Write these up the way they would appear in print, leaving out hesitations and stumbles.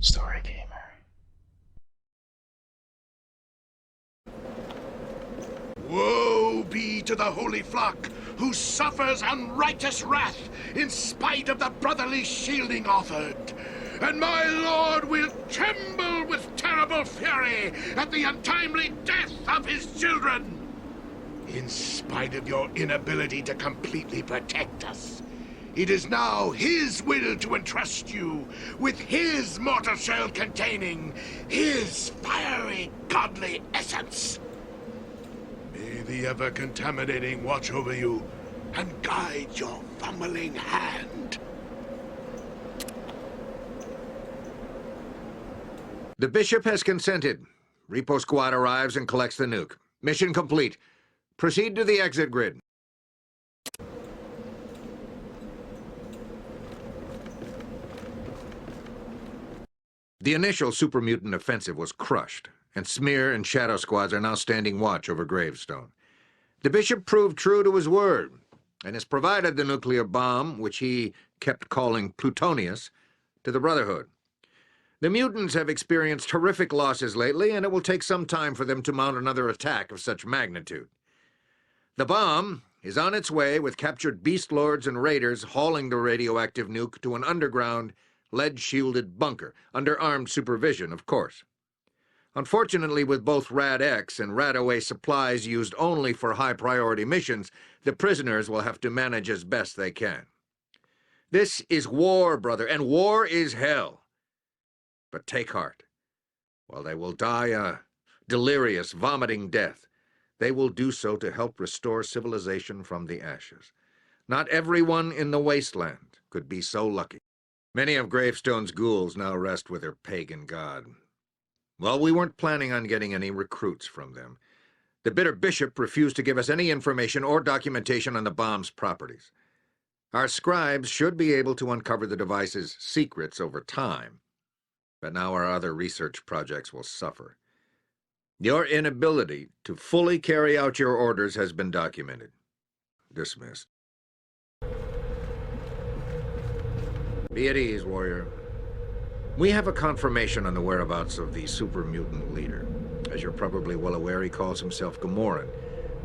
StoryGamer. Woe be to the holy flock who suffers unrighteous wrath in spite of the brotherly shielding offered. And my lord will tremble with terrible fury at the untimely death of his children. In spite of your inability to completely protect us, it is now his will to entrust you with his mortal shell containing his fiery godly essence. May the ever-contaminating watch over you and guide your fumbling hand. The Bishop has consented. Repo Squad arrives and collects the nuke. Mission complete. Proceed to the exit grid. The initial super mutant offensive was crushed, and Smear and Shadow Squads are now standing watch over Gravestone. The Bishop proved true to his word, and has provided the nuclear bomb, which he kept calling Plutonius, to the Brotherhood. The mutants have experienced horrific losses lately, and it will take some time for them to mount another attack of such magnitude. The bomb is on its way with captured beast lords and raiders hauling the radioactive nuke to an underground, lead-shielded bunker, under armed supervision, of course. Unfortunately, with both Rad-X and Radaway supplies used only for high-priority missions, the prisoners will have to manage as best they can. This is war, brother, and war is hell. But take heart. While they will die a delirious, vomiting death, they will do so to help restore civilization from the ashes. Not everyone in the wasteland could be so lucky. Many of Gravestone's ghouls now rest with their pagan god. Well, we weren't planning on getting any recruits from them. The bitter bishop refused to give us any information or documentation on the bomb's properties. Our scribes should be able to uncover the device's secrets over time, but now our other research projects will suffer. Your inability to fully carry out your orders has been documented. Dismissed. Be at ease, warrior. We have a confirmation on the whereabouts of the super mutant leader. As you're probably well aware, he calls himself Gamoran.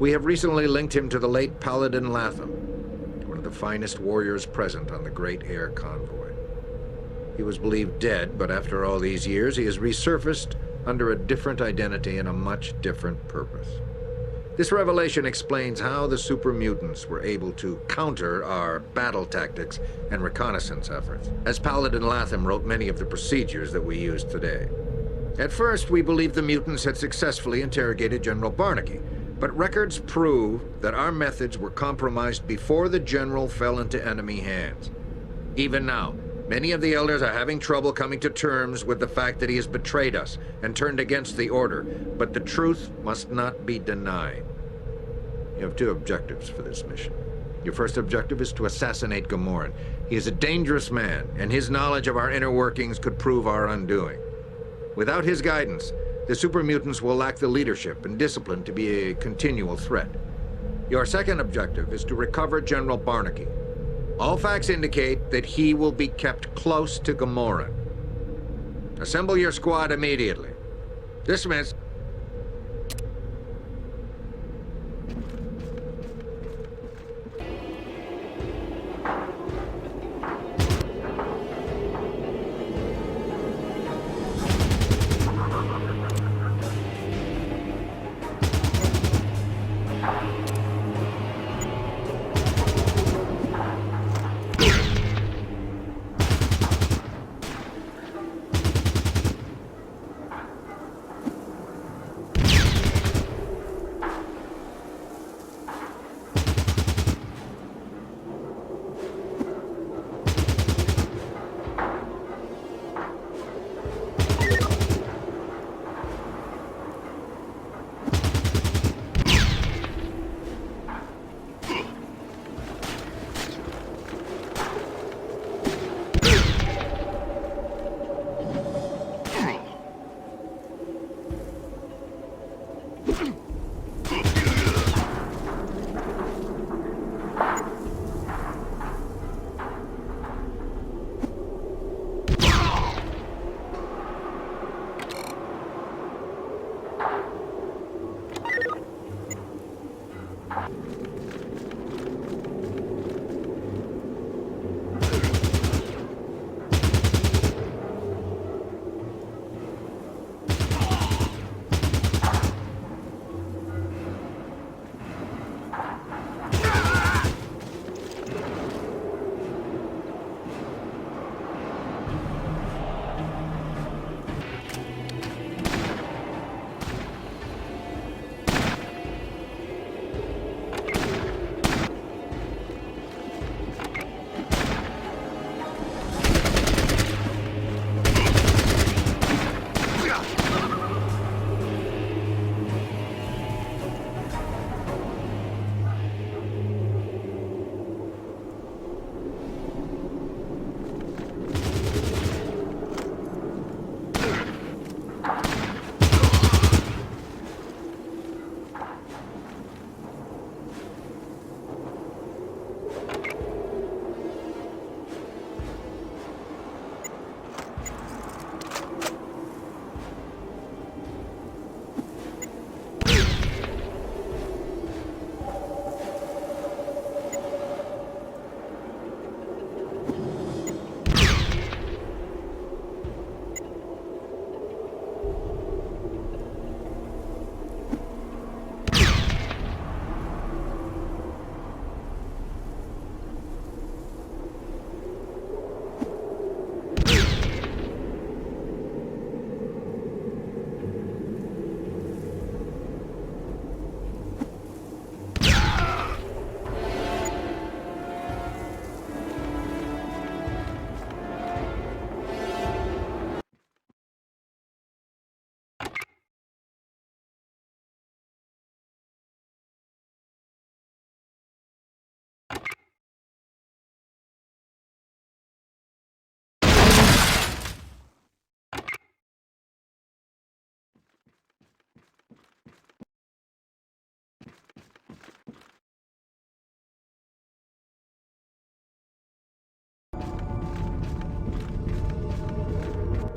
We have recently linked him to the late Paladin Latham, one of the finest warriors present on the Great Air Convoy. He was believed dead, but after all these years, he has resurfaced under a different identity and a much different purpose. This revelation explains how the super mutants were able to counter our battle tactics and reconnaissance efforts, as Paladin Latham wrote many of the procedures that we use today. At first, we believed the mutants had successfully interrogated General Barnaky, but records prove that our methods were compromised before the General fell into enemy hands. Even now, many of the elders are having trouble coming to terms with the fact that he has betrayed us and turned against the Order, but the truth must not be denied. You have two objectives for this mission. Your first objective is to assassinate Gamoran. He is a dangerous man, and his knowledge of our inner workings could prove our undoing. Without his guidance, the super mutants will lack the leadership and discipline to be a continual threat. Your second objective is to recover General Barnaky. All facts indicate that he will be kept close to Gamoran. Assemble your squad immediately. Dismiss.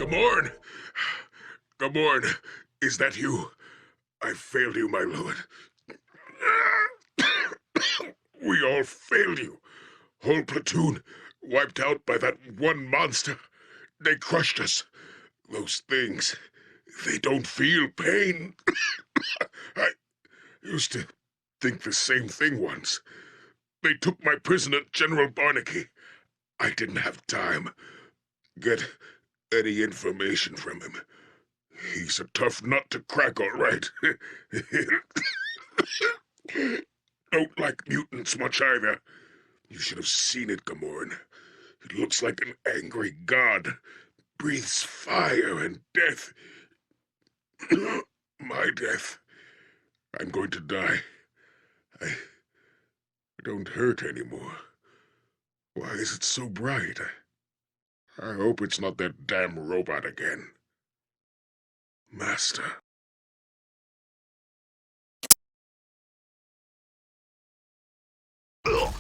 Gamorn! Gamorn, is that you? I failed you, my lord. We all failed you. Whole platoon wiped out by that one monster. They crushed us. Those things, they don't feel pain. I used to think the same thing once. They took my prisoner, General Barnaky. I didn't have time. Get any information from him. He's a tough nut to crack, all right. Don't like mutants much either. You should have seen it, Gamorn. It looks like an angry god. Breathes fire and death. My death. I'm going to die. I don't hurt anymore. Why is it so bright? I hope it's not that damn robot again. Master. Ugh.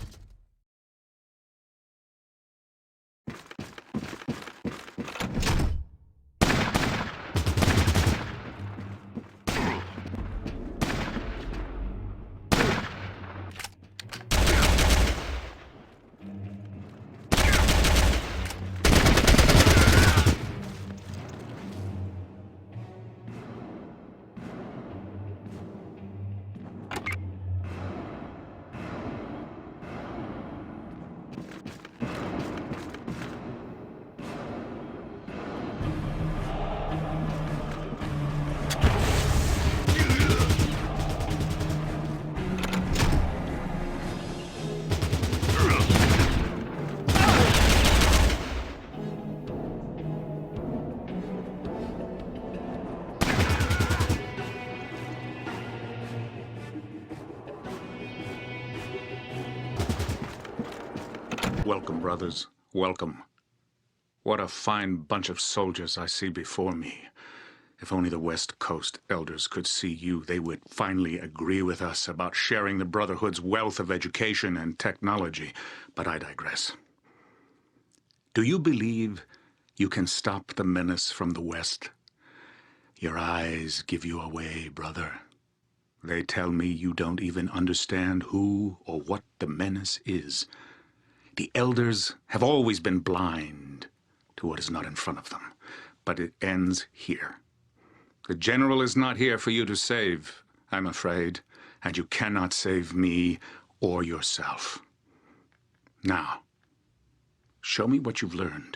Welcome, brothers. Welcome. What a fine bunch of soldiers I see before me. If only the West Coast elders could see you, they would finally agree with us about sharing the Brotherhood's wealth of education and technology. But I digress. Do you believe you can stop the menace from the West? Your eyes give you away, brother. They tell me you don't even understand who or what the menace is. The elders have always been blind to what is not in front of them, but it ends here. The general is not here for you to save, I'm afraid, and you cannot save me or yourself. Now, show me what you've learned.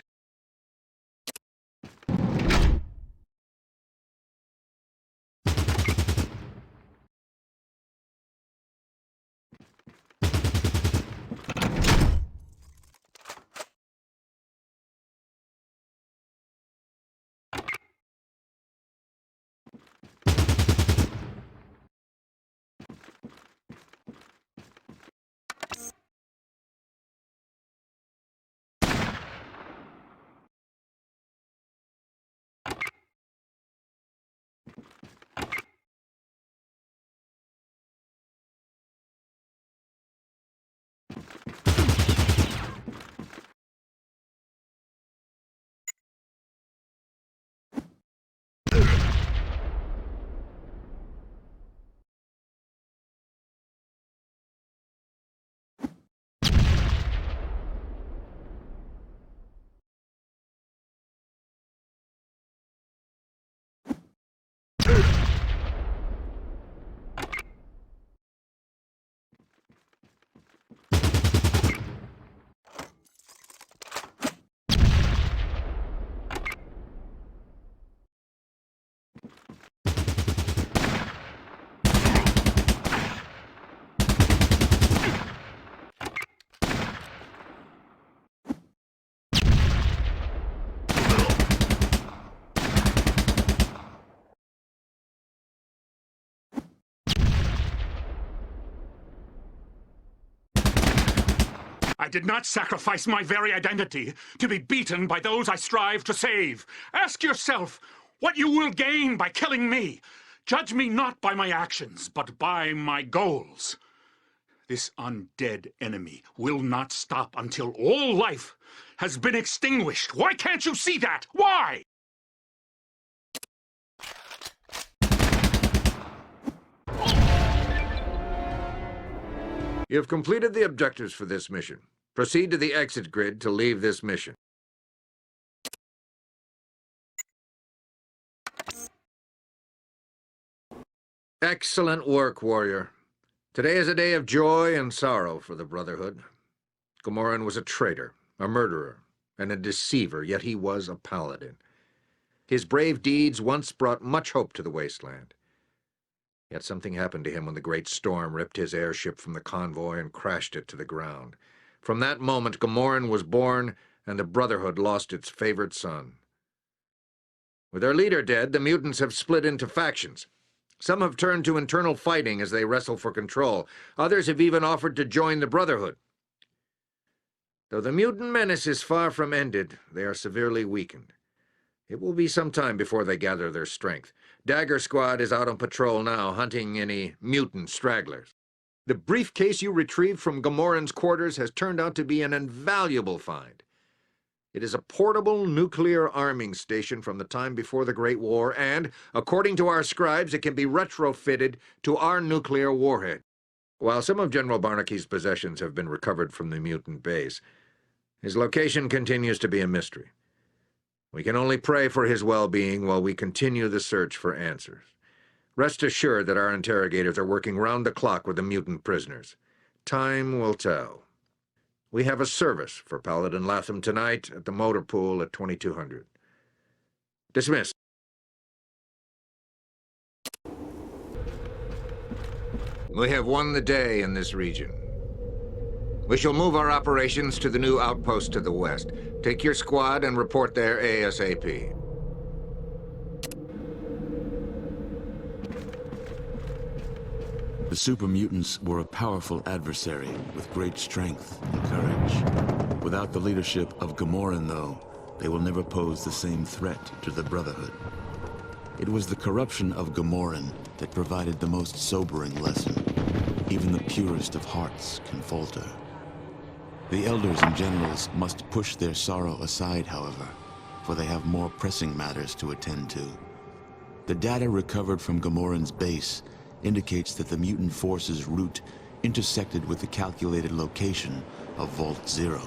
I did not sacrifice my very identity to be beaten by those I strive to save. Ask yourself what you will gain by killing me. Judge me not by my actions, but by my goals. This undead enemy will not stop until all life has been extinguished. Why can't you see that? Why? You have completed the objectives for this mission. Proceed to the exit grid to leave this mission. Excellent work, warrior. Today is a day of joy and sorrow for the Brotherhood. Gamoran was a traitor, a murderer, and a deceiver, yet he was a paladin. His brave deeds once brought much hope to the wasteland. Yet something happened to him when the great storm ripped his airship from the convoy and crashed it to the ground. From that moment, Gamoran was born, and the Brotherhood lost its favorite son. With their leader dead, the mutants have split into factions. Some have turned to internal fighting as they wrestle for control. Others have even offered to join the Brotherhood. Though the mutant menace is far from ended, they are severely weakened. It will be some time before they gather their strength. Dagger Squad is out on patrol now, hunting any mutant stragglers. The briefcase you retrieved from Gamoran's quarters has turned out to be an invaluable find. It is a portable nuclear arming station from the time before the Great War, and, according to our scribes, it can be retrofitted to our nuclear warhead. While some of General Barnaky's possessions have been recovered from the mutant base, his location continues to be a mystery. We can only pray for his well-being while we continue the search for answers. Rest assured that our interrogators are working round the clock with the mutant prisoners. Time will tell. We have a service for Paladin Latham tonight at the motor pool at 2200. Dismissed. We have won the day in this region. We shall move our operations to the new outpost to the west. Take your squad and report there ASAP. The super mutants were a powerful adversary with great strength and courage. Without the leadership of Gamoran, though, they will never pose the same threat to the Brotherhood. It was the corruption of Gamoran that provided the most sobering lesson. Even the purest of hearts can falter. The elders and generals must push their sorrow aside, however, for they have more pressing matters to attend to. The data recovered from Gamoran's base indicates that the mutant force's route intersected with the calculated location of Vault Zero.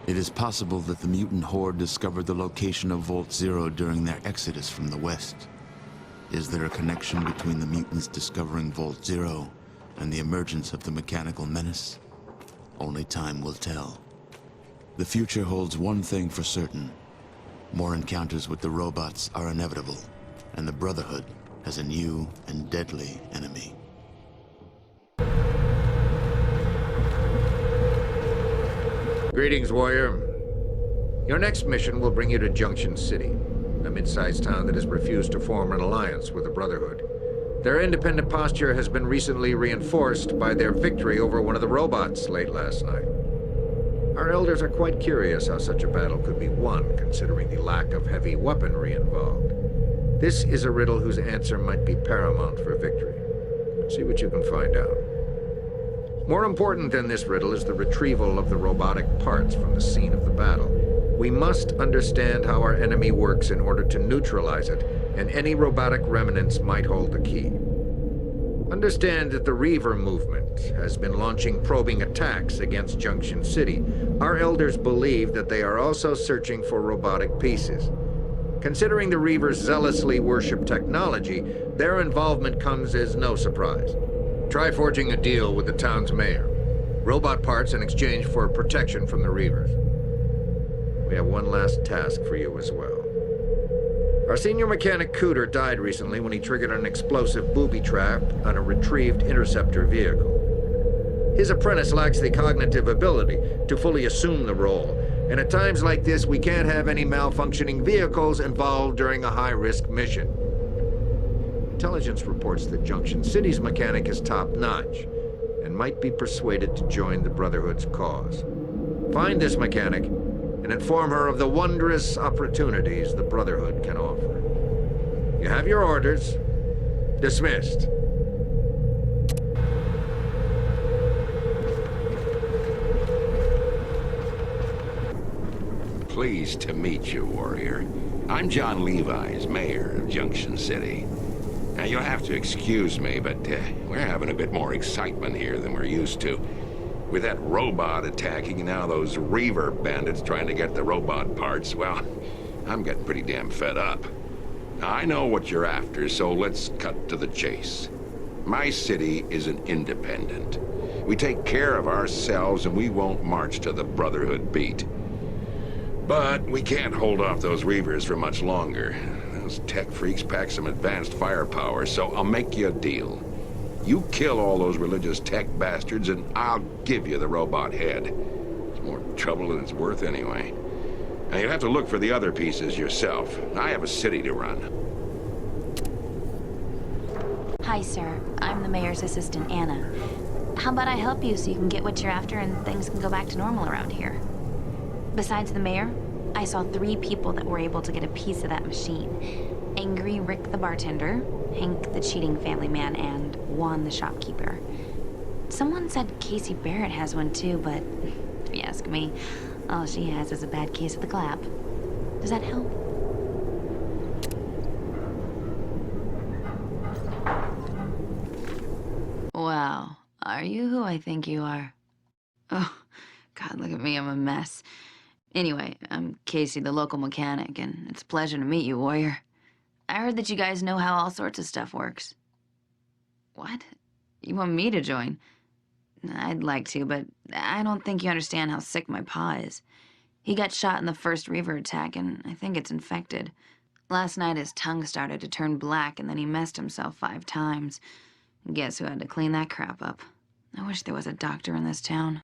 It is possible that the mutant horde discovered the location of Vault Zero during their exodus from the west. Is there a connection between the mutants discovering Vault Zero and the emergence of the mechanical menace? Only time will tell. The future holds one thing for certain. More encounters with the robots are inevitable, and the Brotherhood has a new and deadly enemy. Greetings, warrior. Your next mission will bring you to Junction City, a mid-sized town that has refused to form an alliance with the Brotherhood. Their independent posture has been recently reinforced by their victory over one of the robots late last night. Our elders are quite curious how such a battle could be won, considering the lack of heavy weaponry involved. This is a riddle whose answer might be paramount for victory. See what you can find out. More important than this riddle is the retrieval of the robotic parts from the scene of the battle. We must understand how our enemy works in order to neutralize it, and any robotic remnants might hold the key. Understand that the Reaver movement has been launching probing attacks against Junction City. Our elders believe that they are also searching for robotic pieces. Considering the Reavers zealously worship technology, their involvement comes as no surprise. Try forging a deal with the town's mayor. Robot parts in exchange for protection from the Reavers. We have one last task for you as well. Our senior mechanic Cooter died recently when he triggered an explosive booby trap on a retrieved interceptor vehicle. His apprentice lacks the cognitive ability to fully assume the role, and at times like this, we can't have any malfunctioning vehicles involved during a high-risk mission. Intelligence reports that Junction City's mechanic is top-notch and might be persuaded to join the Brotherhood's cause. Find this mechanic and inform her of the wondrous opportunities the Brotherhood can offer. You have your orders. Dismissed. Pleased to meet you, warrior. I'm John Levi's mayor of Junction City. Now, you'll have to excuse me, but we're having a bit more excitement here than we're used to. With that robot attacking and now those Reaver bandits trying to get the robot parts, well, I'm getting pretty damn fed up. Now, I know what you're after, so let's cut to the chase. My city is an independent. We take care of ourselves and we won't march to the Brotherhood beat. But we can't hold off those Reavers for much longer. Those tech freaks pack some advanced firepower, so I'll make you a deal. You kill all those religious tech bastards and I'll give you the robot head. It's more trouble than it's worth anyway. Now you'll have to look for the other pieces yourself. I have a city to run. Hi, sir. I'm the mayor's assistant, Anna. How about I help you so you can get what you're after and things can go back to normal around here? Besides the mayor, I saw 3 people that were able to get a piece of that machine. Angry Rick the bartender, Hank the cheating family man, and Juan the shopkeeper. Someone said Casey Barrett has one too, but if you ask me, all she has is a bad case of the clap. Does that help? Wow, are you who I think you are? Oh, God, look at me, I'm a mess. Anyway, I'm Casey, the local mechanic, and it's a pleasure to meet you, warrior. I heard that you guys know how all sorts of stuff works. What? You want me to join? I'd like to, but I don't think you understand how sick my pa is. He got shot in the first Reaver attack, and I think it's infected. Last night his tongue started to turn black, and then he messed himself 5 times. Guess who had to clean that crap up? I wish there was a doctor in this town.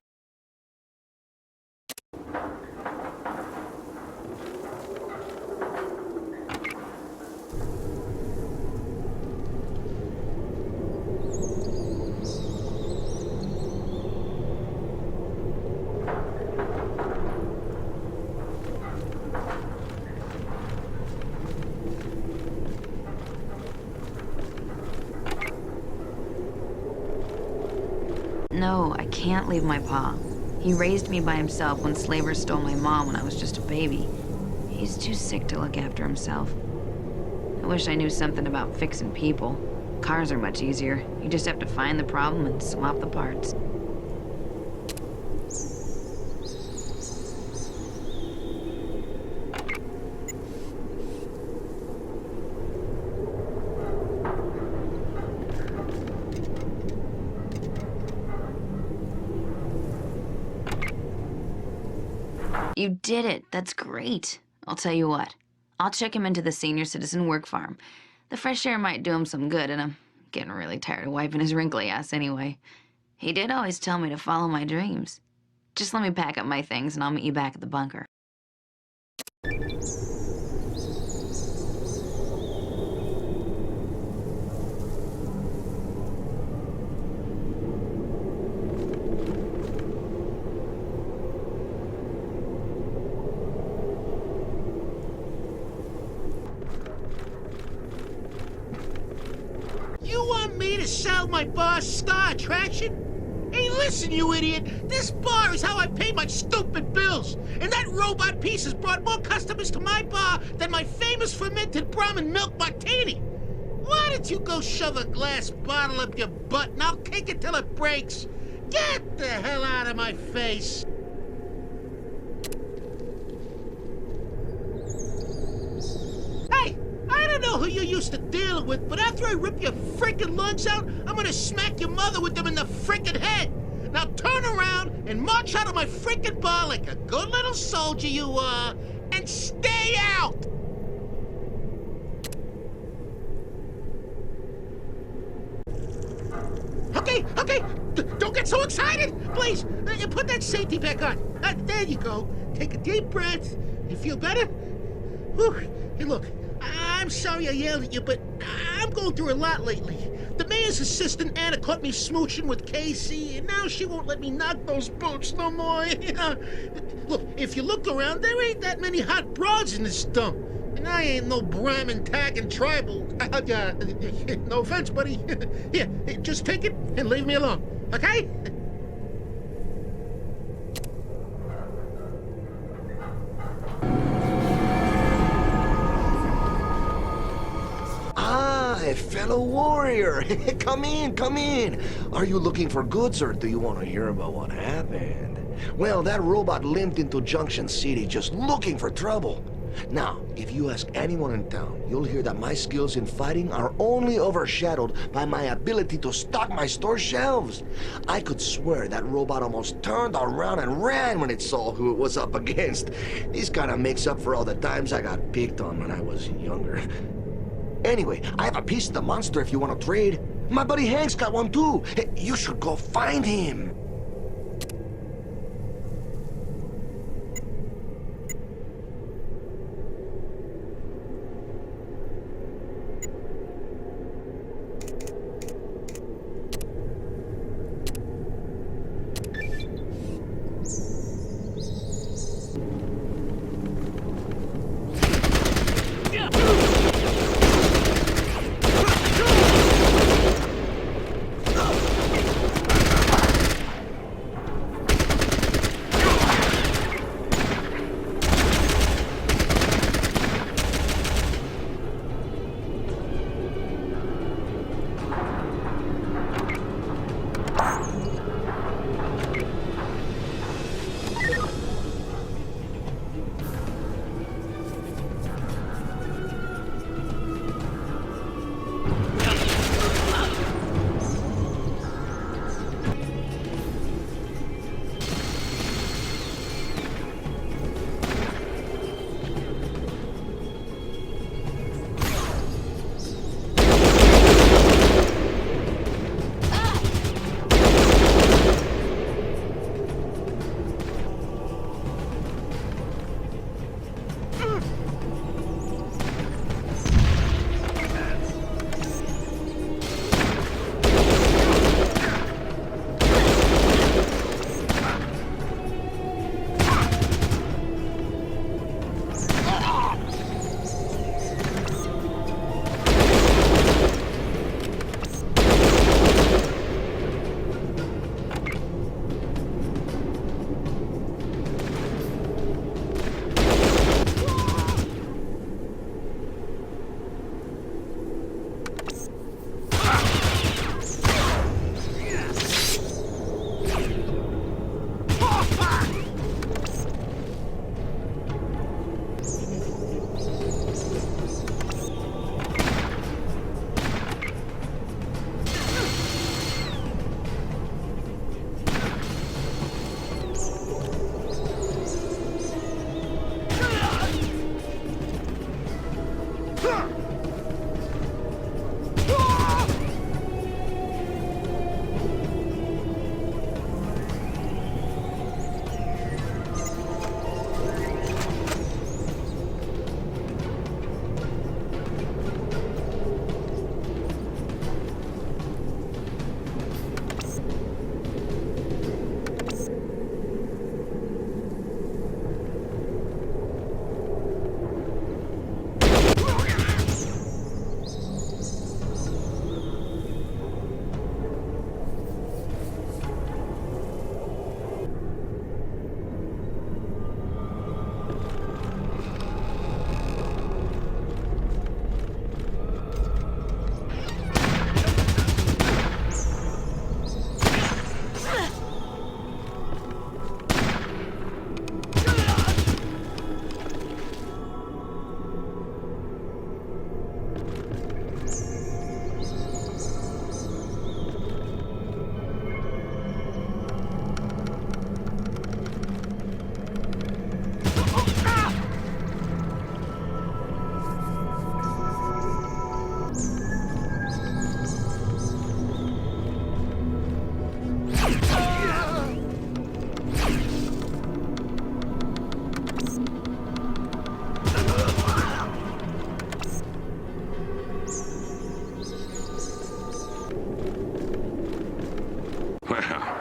No, I can't leave my pa. He raised me by himself when slavers stole my mom when I was just a baby. He's too sick to look after himself. I wish I knew something about fixing people. Cars are much easier. You just have to find the problem and swap the parts. You did it. That's great. I'll tell you what. I'll check him into the senior citizen work farm. The fresh air might do him some good, and I'm getting really tired of wiping his wrinkly ass anyway. He did always tell me to follow my dreams. Just let me pack up my things, and I'll meet you back at the bunker. You want me to sell my bar's star attraction? Hey, listen, you idiot. This bar is how I pay my stupid bills. And that robot piece has brought more customers to my bar than my famous fermented Brahmin milk martini. Why don't you go shove a glass bottle up your butt and I'll kick it till it breaks? Get the hell out of my face. Hey, I don't know who you're used to dealing with, but after I rip your frickin' lungs out, I'm gonna smack your mother with them in the frickin' head. Now turn around and march out of my frickin' bar like a good little soldier you are, and stay out! Okay, don't get so excited! Please, put that safety back on. There you go. Take a deep breath. You feel better? Whew. Hey, look, I'm sorry I yelled at you, but I'm going through a lot lately. The mayor's assistant, Anna, caught me smooching with Casey, and now she won't let me knock those boots no more. Look, if you look around, there ain't that many hot broads in this dump. And I ain't no Brahmin tagging tribal. No offense, buddy. Here, just take it and leave me alone, okay? fellow warrior. Come in, come in. Are you looking for goods or do you want to hear about what happened? Well, that robot limped into Junction City just looking for trouble. Now, if you ask anyone in town, you'll hear that my skills in fighting are only overshadowed by my ability to stock my store shelves. I could swear that robot almost turned around and ran when it saw who it was up against. This kind of makes up for all the times I got picked on when I was younger. Anyway, I have a piece of the monster if you want to trade. My buddy Hank's got one too. Hey, you should go find him.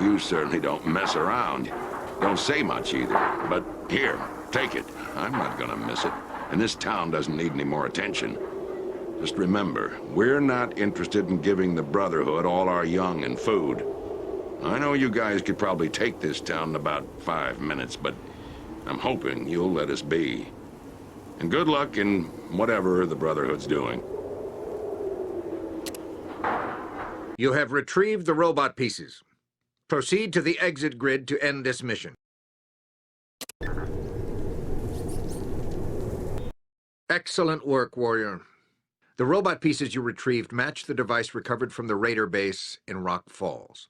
You certainly don't mess around. Don't say much either. But here, take it. I'm not gonna miss it. And this town doesn't need any more attention. Just remember, we're not interested in giving the Brotherhood all our young and food. I know you guys could probably take this town in about 5 minutes, but I'm hoping you'll let us be. And good luck in whatever the Brotherhood's doing. You have retrieved the robot pieces. Proceed to the exit grid to end this mission. Excellent work, Warrior. The robot pieces you retrieved match the device recovered from the Raider base in Rock Falls.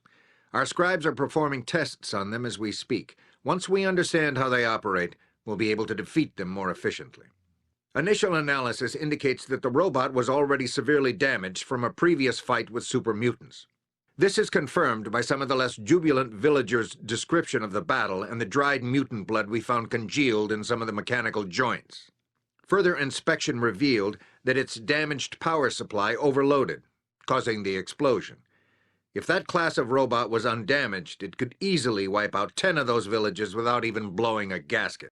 Our scribes are performing tests on them as we speak. Once we understand how they operate, we'll be able to defeat them more efficiently. Initial analysis indicates that the robot was already severely damaged from a previous fight with super mutants. This is confirmed by some of the less jubilant villagers' description of the battle and the dried mutant blood we found congealed in some of the mechanical joints. Further inspection revealed that its damaged power supply overloaded, causing the explosion. If that class of robot was undamaged, it could easily wipe out 10 of those villages without even blowing a gasket.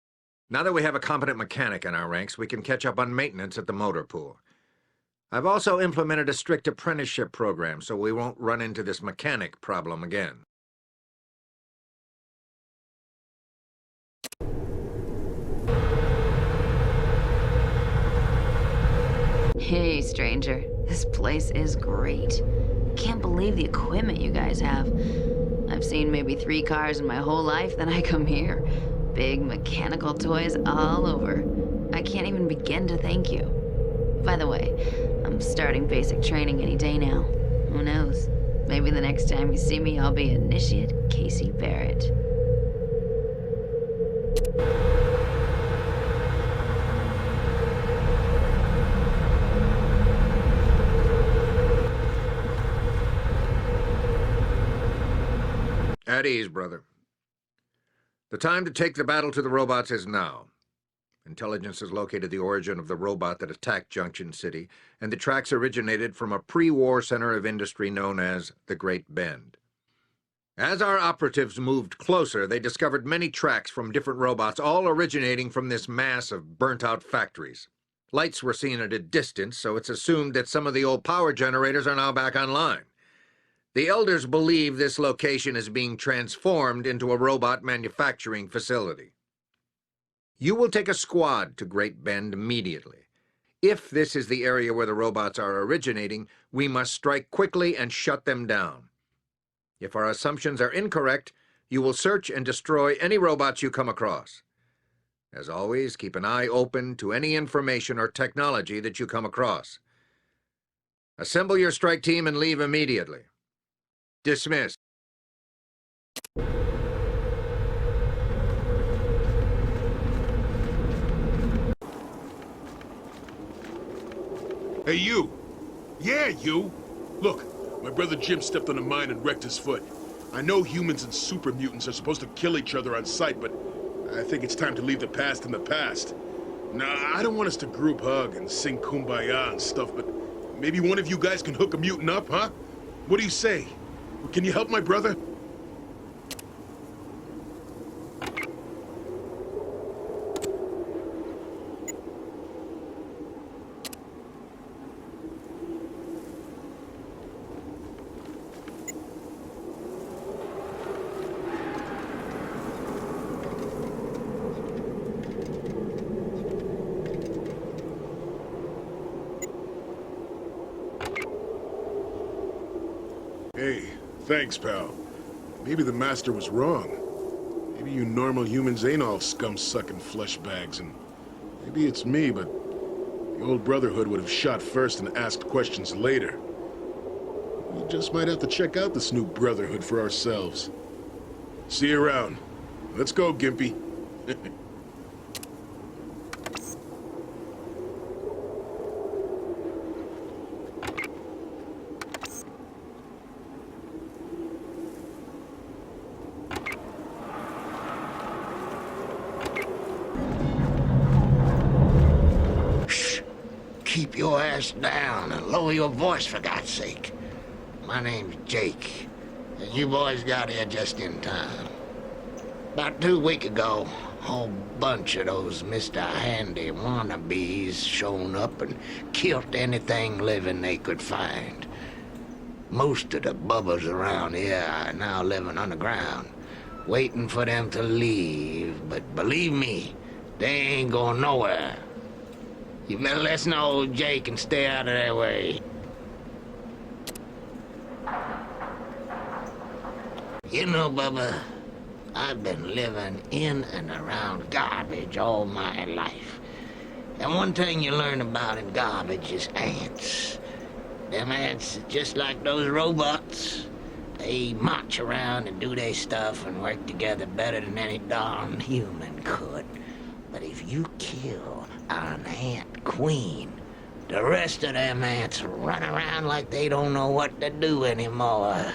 Now that we have a competent mechanic in our ranks, we can catch up on maintenance at the motor pool. I've also implemented a strict apprenticeship program, so we won't run into this mechanic problem again. Hey, stranger. This place is great. Can't believe the equipment you guys have. I've seen maybe 3 cars in my whole life, then I come here. Big mechanical toys all over. I can't even begin to thank you. By the way, I'm starting basic training any day now. Who knows? Maybe the next time you see me, I'll be Initiate Casey Barrett. At ease, brother. The time to take the battle to the robots is now. Intelligence has located the origin of the robot that attacked Junction City, and the tracks originated from a pre-war center of industry known as the Great Bend. As our operatives moved closer, they discovered many tracks from different robots, all originating from this mass of burnt-out factories. Lights were seen at a distance, so it's assumed that some of the old power generators are now back online. The Elders believe this location is being transformed into a robot manufacturing facility. You will take a squad to Great Bend immediately. If this is the area where the robots are originating, we must strike quickly and shut them down. If our assumptions are incorrect, you will search and destroy any robots you come across. As always, keep an eye open to any information or technology that you come across. Assemble your strike team and leave immediately. Dismiss. Hey, you! Yeah, you! Look, my brother Jim stepped on a mine and wrecked his foot. I know humans and super mutants are supposed to kill each other on sight, but I think it's time to leave the past in the past. Nah, I don't want us to group hug and sing Kumbaya and stuff, but maybe one of you guys can hook a mutant up, huh? What do you say? Can you help my brother? Hey, thanks, pal. Maybe the Master was wrong. Maybe you normal humans ain't all scum-sucking flesh bags, and maybe it's me, but the old Brotherhood would have shot first and asked questions later. We just might have to check out this new Brotherhood for ourselves. See you around. Let's go, Gimpy. Keep your ass down and lower your voice, for God's sake. My name's Jake, and you boys got here just in time. About 2 weeks ago, a whole bunch of those Mr. Handy wannabes shown up and killed anything living they could find. Most of the bubbas around here are now living underground, waiting for them to leave, but believe me, they ain't going nowhere. You better listen to old Jake and stay out of their way. You know, Bubba, I've been living in and around garbage all my life. And one thing you learn about in garbage is ants. Them ants, just like those robots, they march around and do their stuff and work together better than any darn human could. But if you kill an ant queen, the rest of them ants run around like they don't know what to do anymore.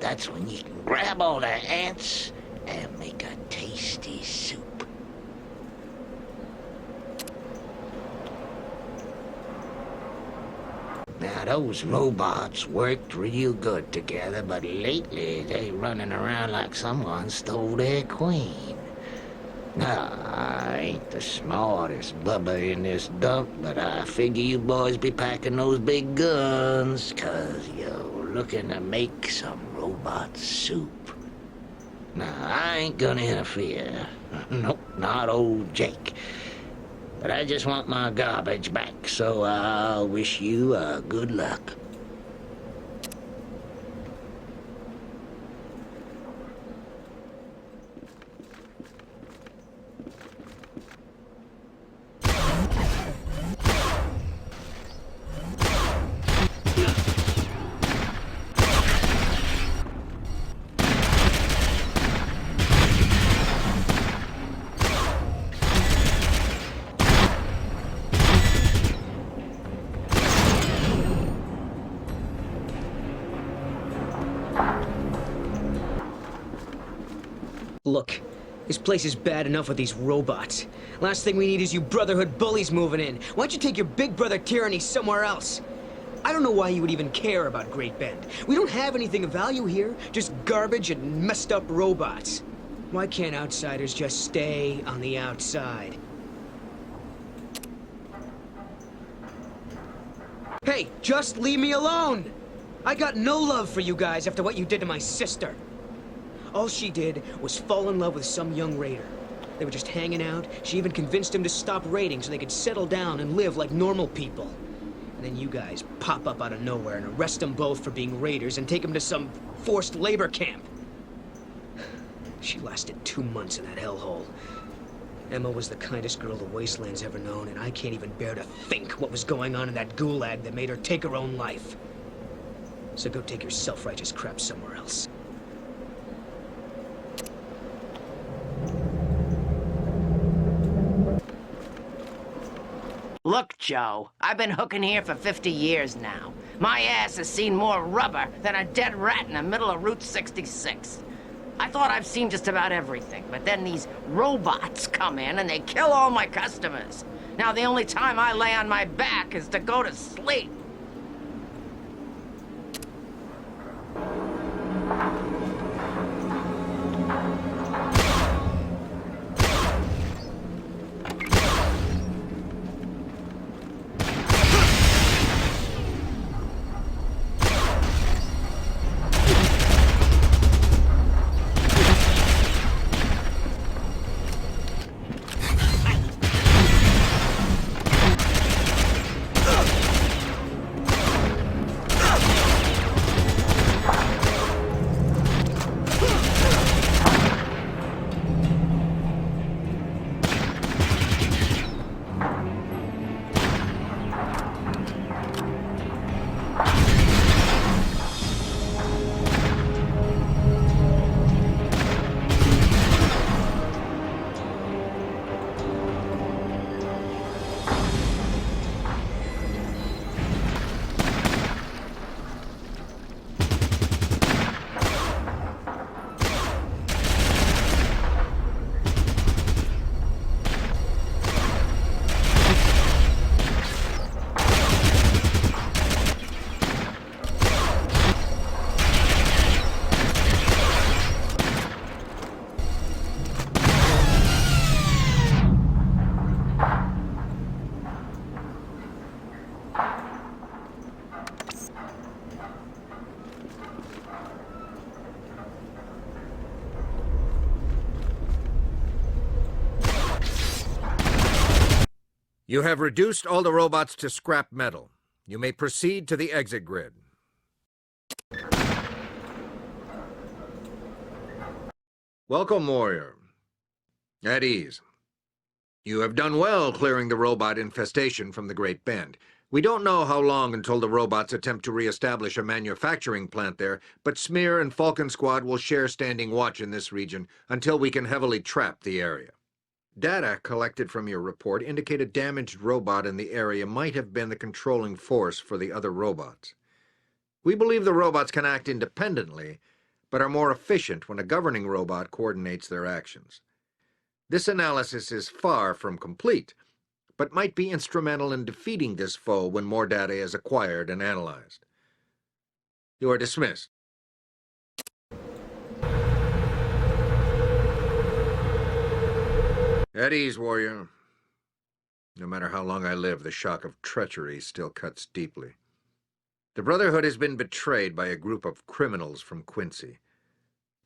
That's when you can grab all the ants and make a tasty soup. Now, those robots worked real good together, but lately they running around like someone stole their queen. Now, I ain't the smartest bubba in this dump, but I figure you boys be packing those big guns, 'cause you're looking to make some robot soup. Now, I ain't gonna interfere. Nope, not old Jake. But I just want my garbage back, so I'll wish you good luck. Look, this place is bad enough with these robots. Last thing we need is you Brotherhood bullies moving in. Why don't you take your big brother tyranny somewhere else? I don't know why you would even care about Great Bend. We don't have anything of value here, just garbage and messed up robots. Why can't outsiders just stay on the outside? Hey, just leave me alone! I got no love for you guys after what you did to my sister. All she did was fall in love with some young raider. They were just hanging out. She even convinced him to stop raiding so they could settle down and live like normal people. And then you guys pop up out of nowhere and arrest them both for being raiders and take them to some forced labor camp. She lasted 2 months in that hellhole. Emma was the kindest girl the Wasteland's ever known, and I can't even bear to think what was going on in that gulag that made her take her own life. So go take your self-righteous crap somewhere else. Look, Joe, I've been hooking here for 50 years now. My ass has seen more rubber than a dead rat in the middle of Route 66. I thought I've seen just about everything, but then these robots come in and they kill all my customers. Now the only time I lay on my back is to go to sleep. You have reduced all the robots to scrap metal. You may proceed to the exit grid. Welcome, warrior. At ease. You have done well clearing the robot infestation from the Great Bend. We don't know how long until the robots attempt to re-establish a manufacturing plant there, but Smear and Falcon Squad will share standing watch in this region until we can heavily trap the area. Data collected from your report indicate a damaged robot in the area might have been the controlling force for the other robots. We believe the robots can act independently, but are more efficient when a governing robot coordinates their actions. This analysis is far from complete, but might be instrumental in defeating this foe when more data is acquired and analyzed. You are dismissed. At ease, warrior. No matter how long I live, the shock of treachery still cuts deeply. The Brotherhood has been betrayed by a group of criminals from Quincy.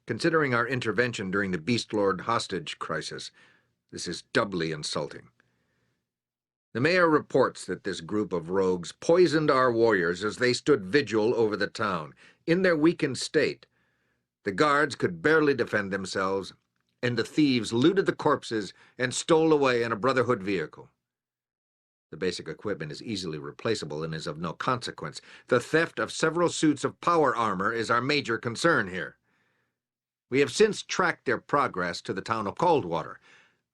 Considering our intervention during the Beast Lord hostage crisis, this is doubly insulting. The mayor reports that this group of rogues poisoned our warriors as they stood vigil over the town. In their weakened state, the guards could barely defend themselves, and the thieves looted the corpses and stole away in a Brotherhood vehicle. The basic equipment is easily replaceable and is of no consequence. The theft of several suits of power armor is our major concern here. We have since tracked their progress to the town of Coldwater,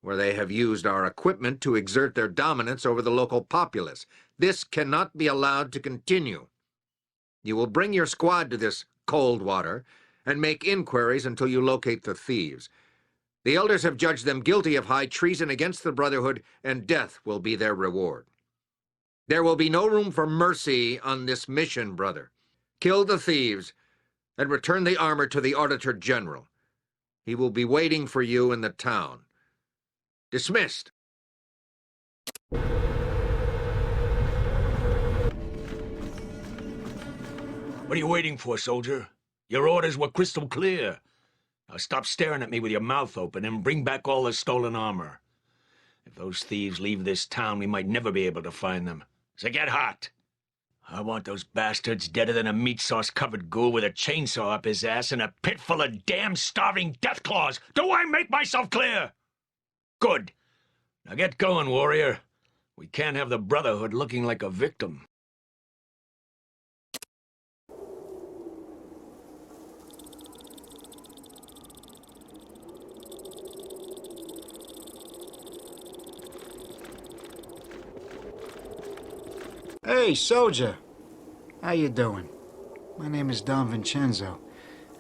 where they have used our equipment to exert their dominance over the local populace. This cannot be allowed to continue. You will bring your squad to this Coldwater and make inquiries until you locate the thieves. The elders have judged them guilty of high treason against the Brotherhood, and death will be their reward. There will be no room for mercy on this mission, brother. Kill the thieves and return the armor to the Auditor General. He will be waiting for you in the town. Dismissed. What are you waiting for, soldier? Your orders were crystal clear. Now stop staring at me with your mouth open and bring back all the stolen armor. If those thieves leave this town, we might never be able to find them. So get hot. I want those bastards deader than a meat sauce-covered ghoul with a chainsaw up his ass and a pit full of damn starving deathclaws. Do I make myself clear? Good. Now get going, warrior. We can't have the Brotherhood looking like a victim. Hey, soldier. How you doing? My name is Don Vincenzo,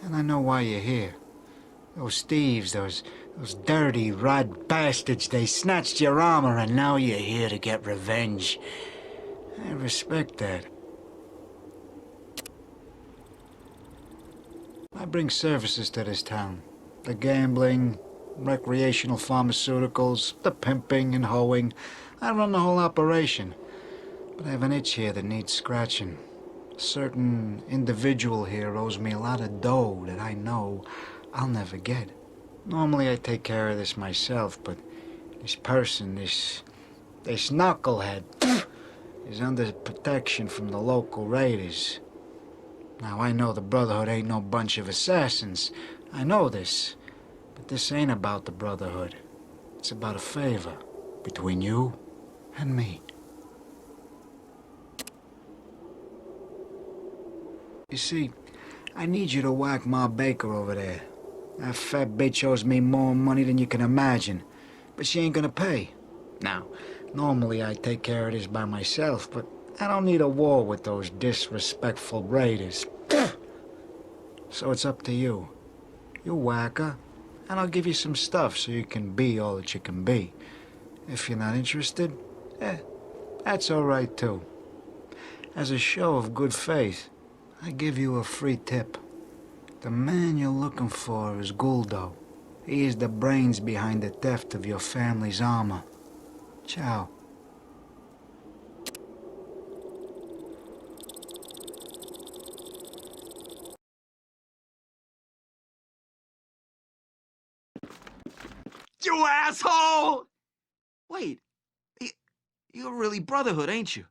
and I know why you're here. Those thieves, those dirty, rat bastards, they snatched your armor, and now you're here to get revenge. I respect that. I bring services to this town. The gambling, recreational pharmaceuticals, the pimping and hoeing. I run the whole operation. But I have an itch here that needs scratching. A certain individual here owes me a lot of dough that I know I'll never get. Normally I take care of this myself, but this person, this knucklehead, is under protection from the local raiders. Now I know the Brotherhood ain't no bunch of assassins. I know this. But this ain't about the Brotherhood. It's about a favor between you and me. You see, I need you to whack Ma Baker over there. That fat bitch owes me more money than you can imagine, but she ain't gonna pay. Now, normally I take care of this by myself, but I don't need a war with those disrespectful raiders. So it's up to you. You whack her, and I'll give you some stuff so you can be all that you can be. If you're not interested, that's all right too. As a show of good faith, I give you a free tip. The man you're looking for is Guldo. He is the brains behind the theft of your family's armor. Ciao. You asshole! Wait, you're really Brotherhood, ain't you?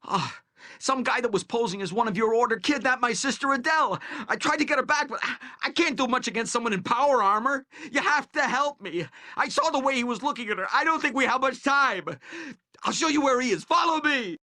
Ah, Some guy that was posing as one of your order kidnapped my sister Adele. I tried to get her back, but I can't do much against someone in power armor. You have to help me. I saw the way he was looking at her. I don't think we have much time. I'll show you where he is. Follow me!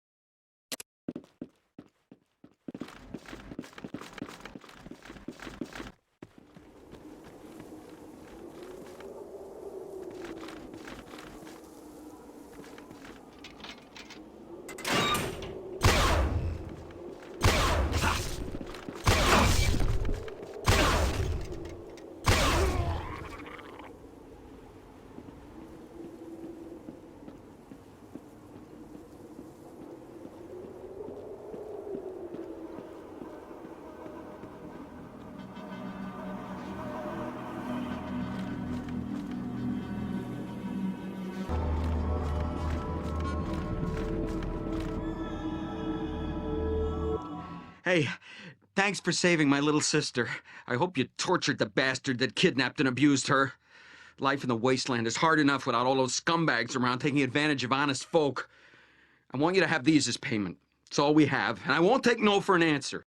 Hey, thanks for saving my little sister. I hope you tortured the bastard that kidnapped and abused her. Life in the wasteland is hard enough without all those scumbags around taking advantage of honest folk. I want you to have these as payment. It's all we have, and I won't take no for an answer.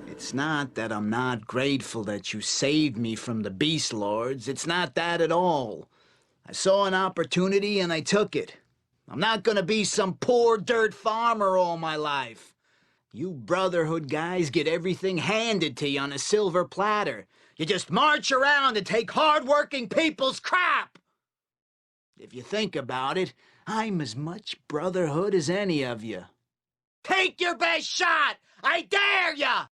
It's not that I'm not grateful that you saved me from the Beast Lords. It's not that at all. I saw an opportunity and I took it. I'm not gonna be some poor dirt farmer all my life. You Brotherhood guys get everything handed to you on a silver platter. You just march around and take hard-working people's crap. If you think about it, I'm as much Brotherhood as any of you. Take your best shot! I dare ya!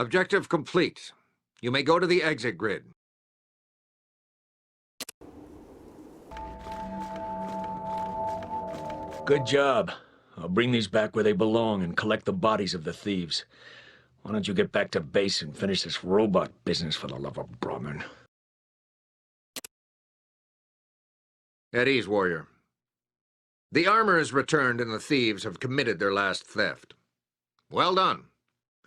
Objective complete. You may go to the exit grid. Good job. I'll bring these back where they belong and collect the bodies of the thieves. Why don't you get back to base and finish this robot business for the love of Brahman? At ease, warrior. The armor is returned and the thieves have committed their last theft. Well done.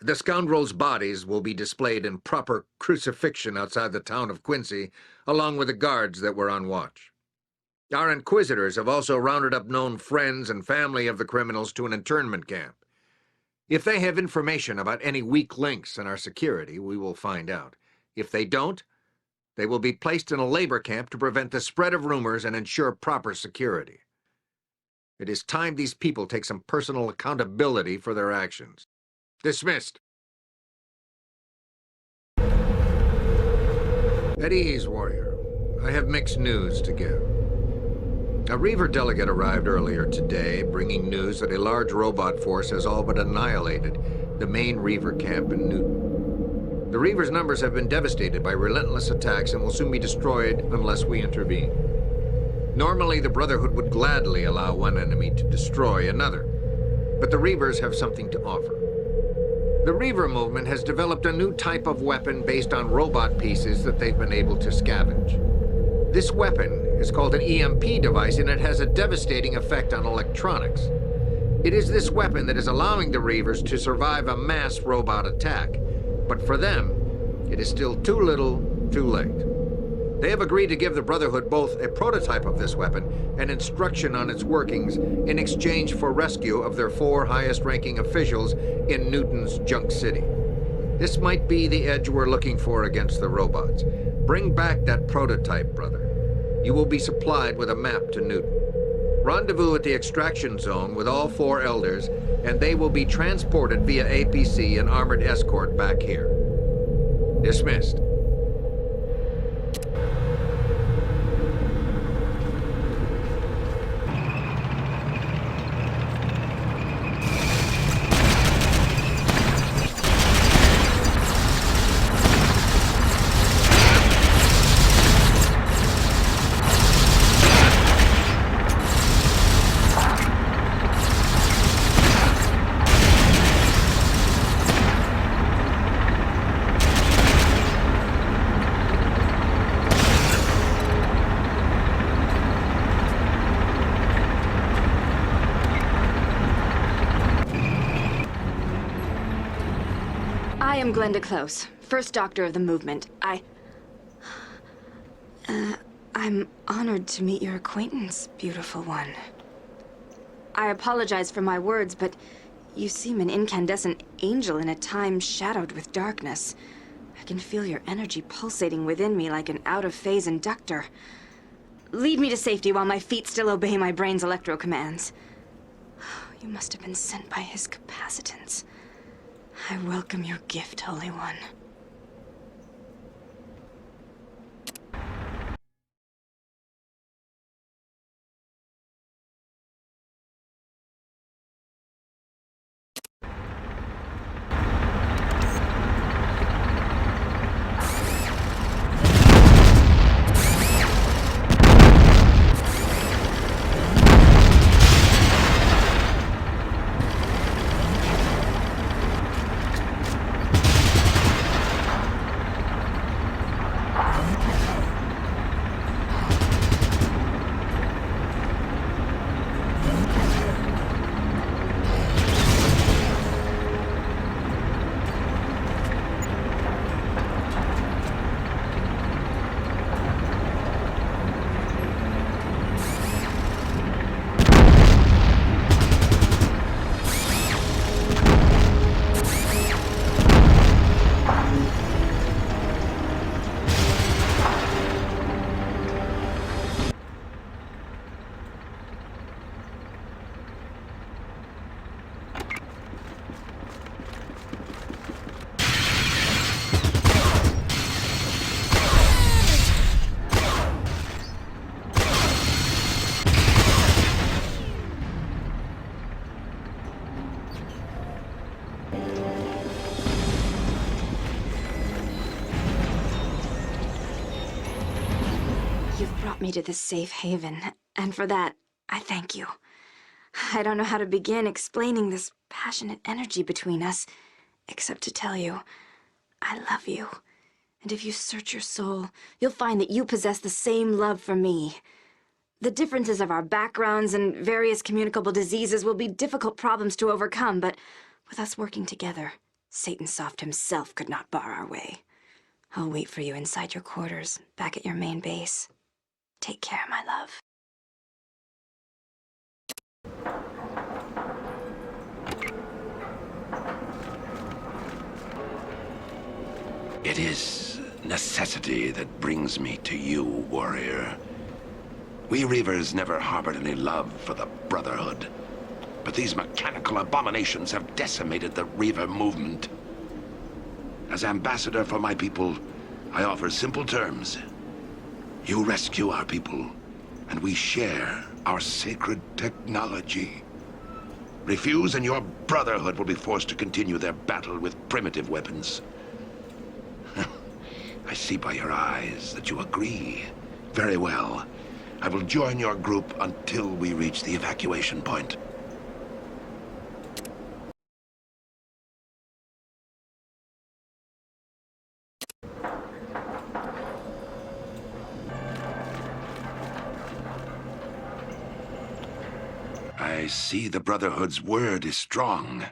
The scoundrels' bodies will be displayed in proper crucifixion outside the town of Quincy, along with the guards that were on watch. Our inquisitors have also rounded up known friends and family of the criminals to an internment camp. If they have information about any weak links in our security, we will find out. If they don't, they will be placed in a labor camp to prevent the spread of rumors and ensure proper security. It is time these people take some personal accountability for their actions. Dismissed. At ease, warrior. I have mixed news to give. A Reaver delegate arrived earlier today, bringing news that a large robot force has all but annihilated the main Reaver camp in Newton. The Reavers' numbers have been devastated by relentless attacks and will soon be destroyed unless we intervene. Normally, the Brotherhood would gladly allow one enemy to destroy another, but the Reavers have something to offer. The Reaver movement has developed a new type of weapon based on robot pieces that they've been able to scavenge. This weapon is called an EMP device, and it has a devastating effect on electronics. It is this weapon that is allowing the Reavers to survive a mass robot attack. But for them, it is still too little, too late. They have agreed to give the Brotherhood both a prototype of this weapon and instruction on its workings in exchange for rescue of their 4 highest-ranking officials in Newton's Junk City. This might be the edge we're looking for against the robots. Bring back that prototype, brother. You will be supplied with a map to Newton. Rendezvous at the extraction zone with all 4 elders, and they will be transported via APC and armored escort back here. Dismissed. I am Glenda Close, first doctor of the movement. I'm honored to meet your acquaintance, beautiful one. I apologize for my words, but you seem an incandescent angel in a time shadowed with darkness. I can feel your energy pulsating within me like an out-of-phase inductor. Lead me to safety while my feet still obey my brain's electro commands. You must have been sent by his capacitance. I welcome your gift, Holy One. brought me to this safe haven, and for that, I thank you. I don't know how to begin explaining this passionate energy between us, except to tell you, I love you. And if you search your soul, you'll find that you possess the same love for me. The differences of our backgrounds and various communicable diseases will be difficult problems to overcome, but with us working together, Satan Soft himself could not bar our way. I'll wait for you inside your quarters, back at your main base. Take care, my love. It is necessity that brings me to you, warrior. We Reavers never harbored any love for the Brotherhood, but these mechanical abominations have decimated the Reaver movement. As ambassador for my people, I offer simple terms. You rescue our people, and we share our sacred technology. Refuse, and your Brotherhood will be forced to continue their battle with primitive weapons. I see by your eyes that you agree. Very well. I will join your group until we reach the evacuation point. I see the Brotherhood's word is strong.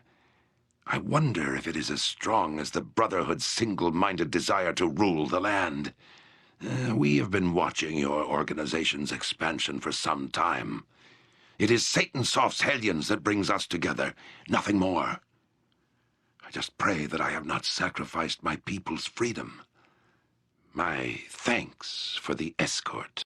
I wonder if it is as strong as the Brotherhood's single-minded desire to rule the land. We have been watching your organization's expansion for some time. It is Satan Soft's hellions that brings us together, nothing more. I just pray that I have not sacrificed my people's freedom. My thanks for the escort.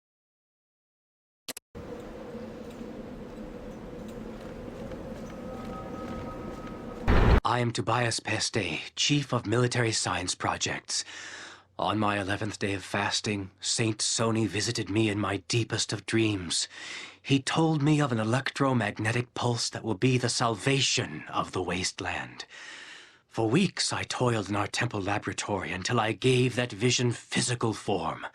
I am Tobias Peste, Chief of Military Science Projects. On my 11th day of fasting, Saint Sony visited me in my deepest of dreams. He told me of an electromagnetic pulse that will be the salvation of the wasteland. For weeks I toiled in our temple laboratory until I gave that vision physical form.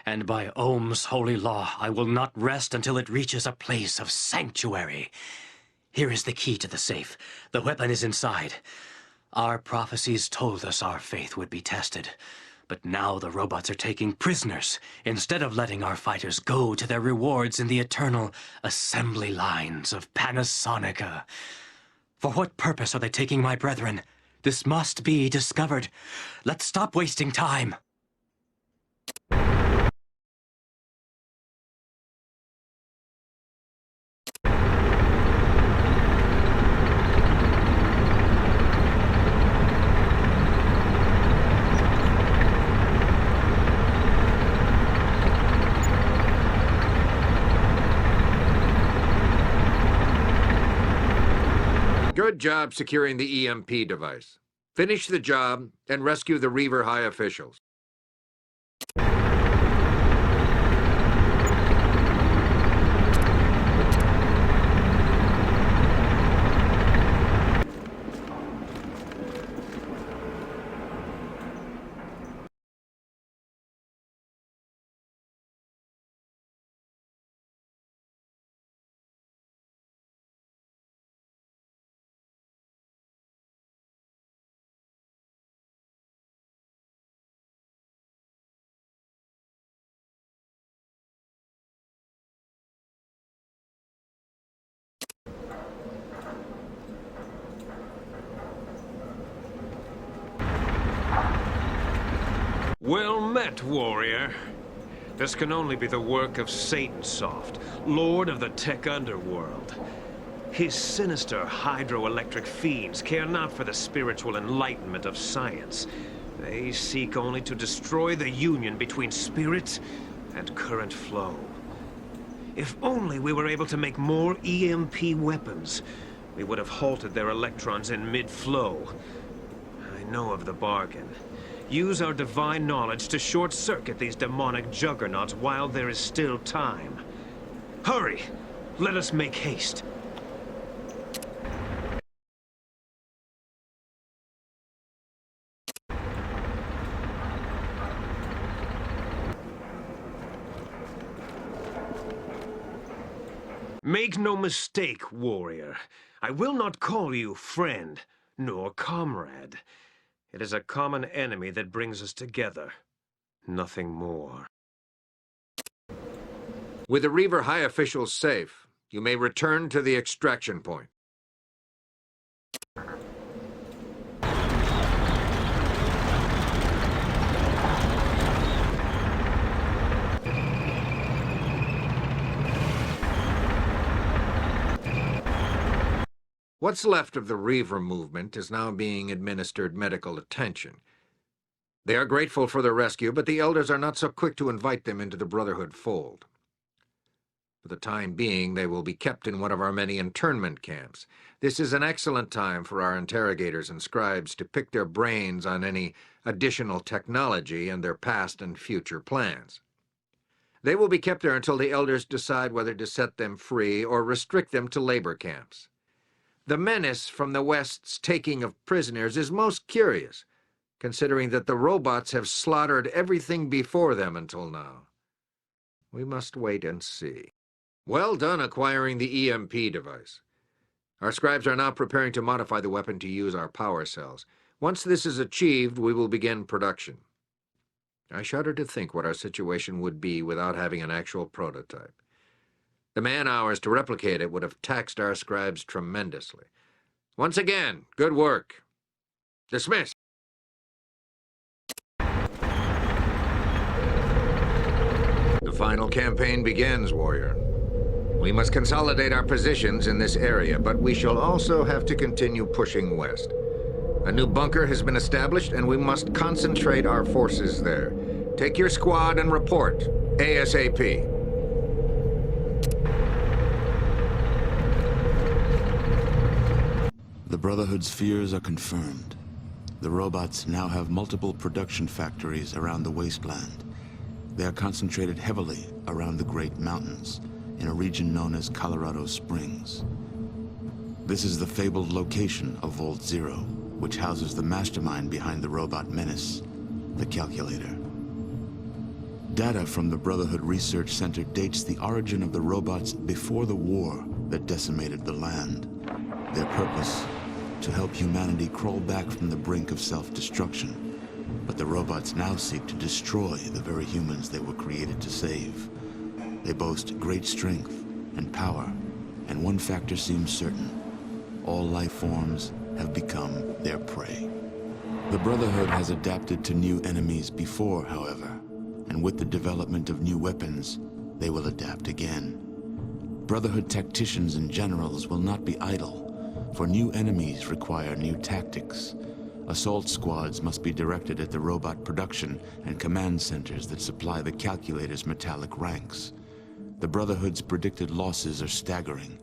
And by Ohm's holy law, I will not rest until it reaches a place of sanctuary. Here is the key to the safe. The weapon is inside. Our prophecies told us our faith would be tested. But now the robots are taking prisoners, instead of letting our fighters go to their rewards in the eternal assembly lines of Panasonica. For what purpose are they taking my brethren? This must be discovered. Let's stop wasting time. Good job securing the EMP device. Finish the job and rescue the Reaver high officials. Well met, warrior. This can only be the work of Satan Soft, Lord of the Tech Underworld. His sinister hydroelectric fiends care not for the spiritual enlightenment of science. They seek only to destroy the union between spirit and current flow. If only we were able to make more EMP weapons, we would have halted their electrons in mid-flow. I know of the bargain. Use our divine knowledge to short-circuit these demonic juggernauts while there is still time. Hurry! Let us make haste. Make no mistake, warrior. I will not call you friend, nor comrade. It is a common enemy that brings us together. Nothing more. With the Reaver High officials safe, you may return to the extraction point. What's left of the Reaver movement is now being administered medical attention. They are grateful for their rescue, but the Elders are not so quick to invite them into the Brotherhood fold. For the time being, they will be kept in one of our many internment camps. This is an excellent time for our interrogators and scribes to pick their brains on any additional technology and their past and future plans. They will be kept there until the Elders decide whether to set them free or restrict them to labor camps. The menace from the West's taking of prisoners is most curious, considering that the robots have slaughtered everything before them until now. We must wait and see. Well done acquiring the EMP device. Our scribes are now preparing to modify the weapon to use our power cells. Once this is achieved, we will begin production. I shudder to think what our situation would be without having an actual prototype. The man-hours to replicate it would have taxed our scribes tremendously. Once again, good work. Dismissed. The final campaign begins, warrior. We must consolidate our positions in this area, but we shall also have to continue pushing west. A new bunker has been established, and we must concentrate our forces there. Take your squad and report, ASAP. The Brotherhood's fears are confirmed. The robots now have multiple production factories around the wasteland. They are concentrated heavily around the Great Mountains, in a region known as Colorado Springs. This is the fabled location of Vault Zero, which houses the mastermind behind the robot menace, the Calculator. Data from the Brotherhood Research Center dates the origin of the robots before the war that decimated the land. Their purpose, to help humanity crawl back from the brink of self-destruction. But the robots now seek to destroy the very humans they were created to save. They boast great strength and power, and one factor seems certain. All life forms have become their prey. The Brotherhood has adapted to new enemies before, however, and with the development of new weapons, they will adapt again. Brotherhood tacticians and generals will not be idle, for new enemies require new tactics. Assault squads must be directed at the robot production and command centers that supply the Calculator's metallic ranks. The Brotherhood's predicted losses are staggering,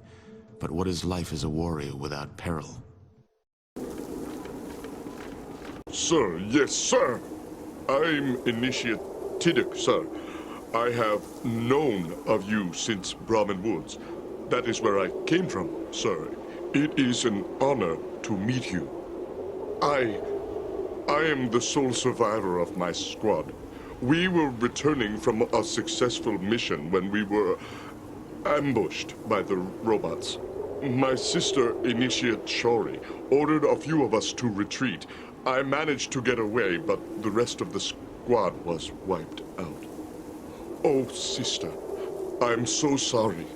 but what is life as a warrior without peril? Sir, yes, sir. I'm Initiate Tiddick, sir. I have known of you since Brahmin Woods. That is where I came from, sir. It is an honor to meet you. I am the sole survivor of my squad. We were returning from a successful mission when we were ambushed by the robots. My sister, Initiate Shori, ordered a few of us to retreat. I managed to get away, but the rest of the squad was wiped out. Oh, sister, I'm so sorry.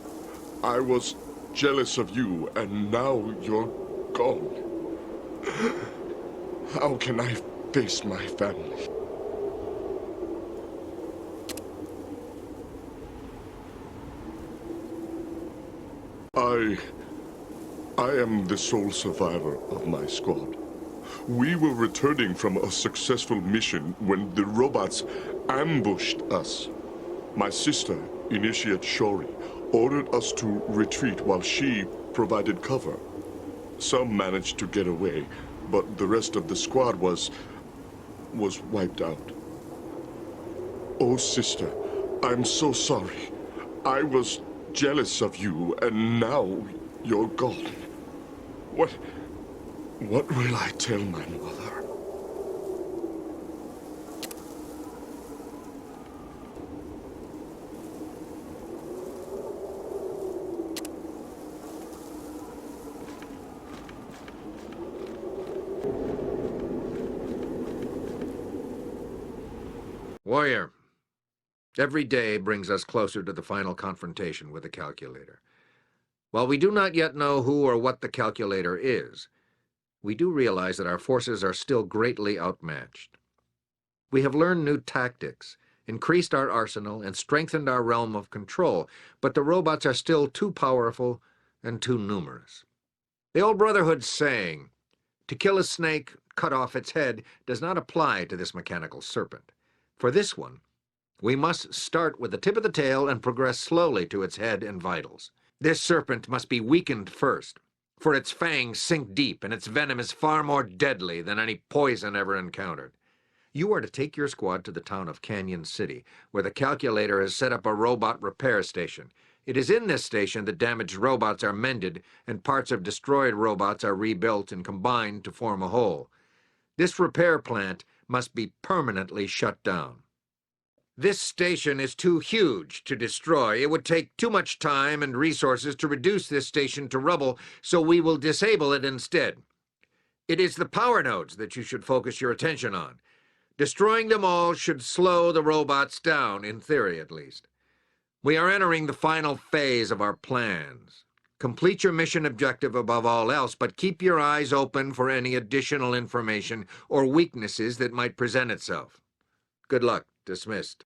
I was jealous of you, and now you're gone. How can I face my family? I am the sole survivor of my squad. We were returning from a successful mission when the robots ambushed us. My sister, Initiate Shori, ordered us to retreat while she provided cover. Some managed to get away, but the rest of the squad was wiped out. Oh, sister, I'm so sorry. I was jealous of you, and now you're gone. What will I tell my mother? Warrior, every day brings us closer to the final confrontation with the calculator. While we do not yet know who or what the calculator is, we do realize that our forces are still greatly outmatched. We have learned new tactics, increased our arsenal, and strengthened our realm of control, but the robots are still too powerful and too numerous. The old Brotherhood saying, "To kill a snake, cut off its head," does not apply to this mechanical serpent. For this one, we must start with the tip of the tail and progress slowly to its head and vitals. This serpent must be weakened first, for its fangs sink deep and its venom is far more deadly than any poison ever encountered. You are to take your squad to the town of Canyon City, where the calculator has set up a robot repair station. It is in this station that damaged robots are mended and parts of destroyed robots are rebuilt and combined to form a whole. This repair plant must be permanently shut down. This station is too huge to destroy. It would take too much time and resources to reduce this station to rubble, so we will disable it instead. It is the power nodes that you should focus your attention on. Destroying them all should slow the robots down, in theory at least. We are entering the final phase of our plans. Complete your mission objective above all else, but keep your eyes open for any additional information or weaknesses that might present itself. Good luck. Dismissed.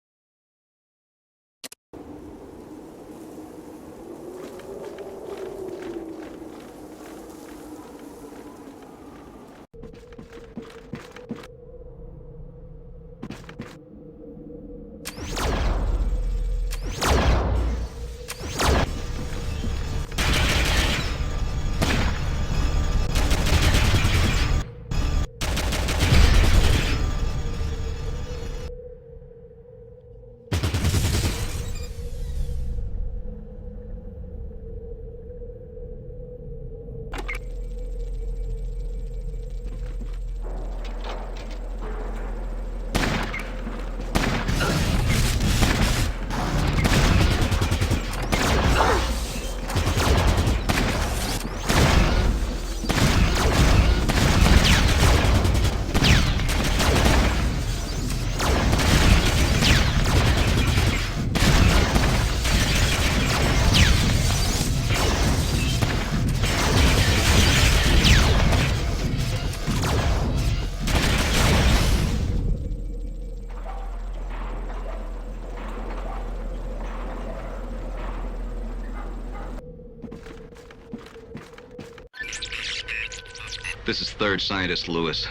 This is Third Scientist Lewis.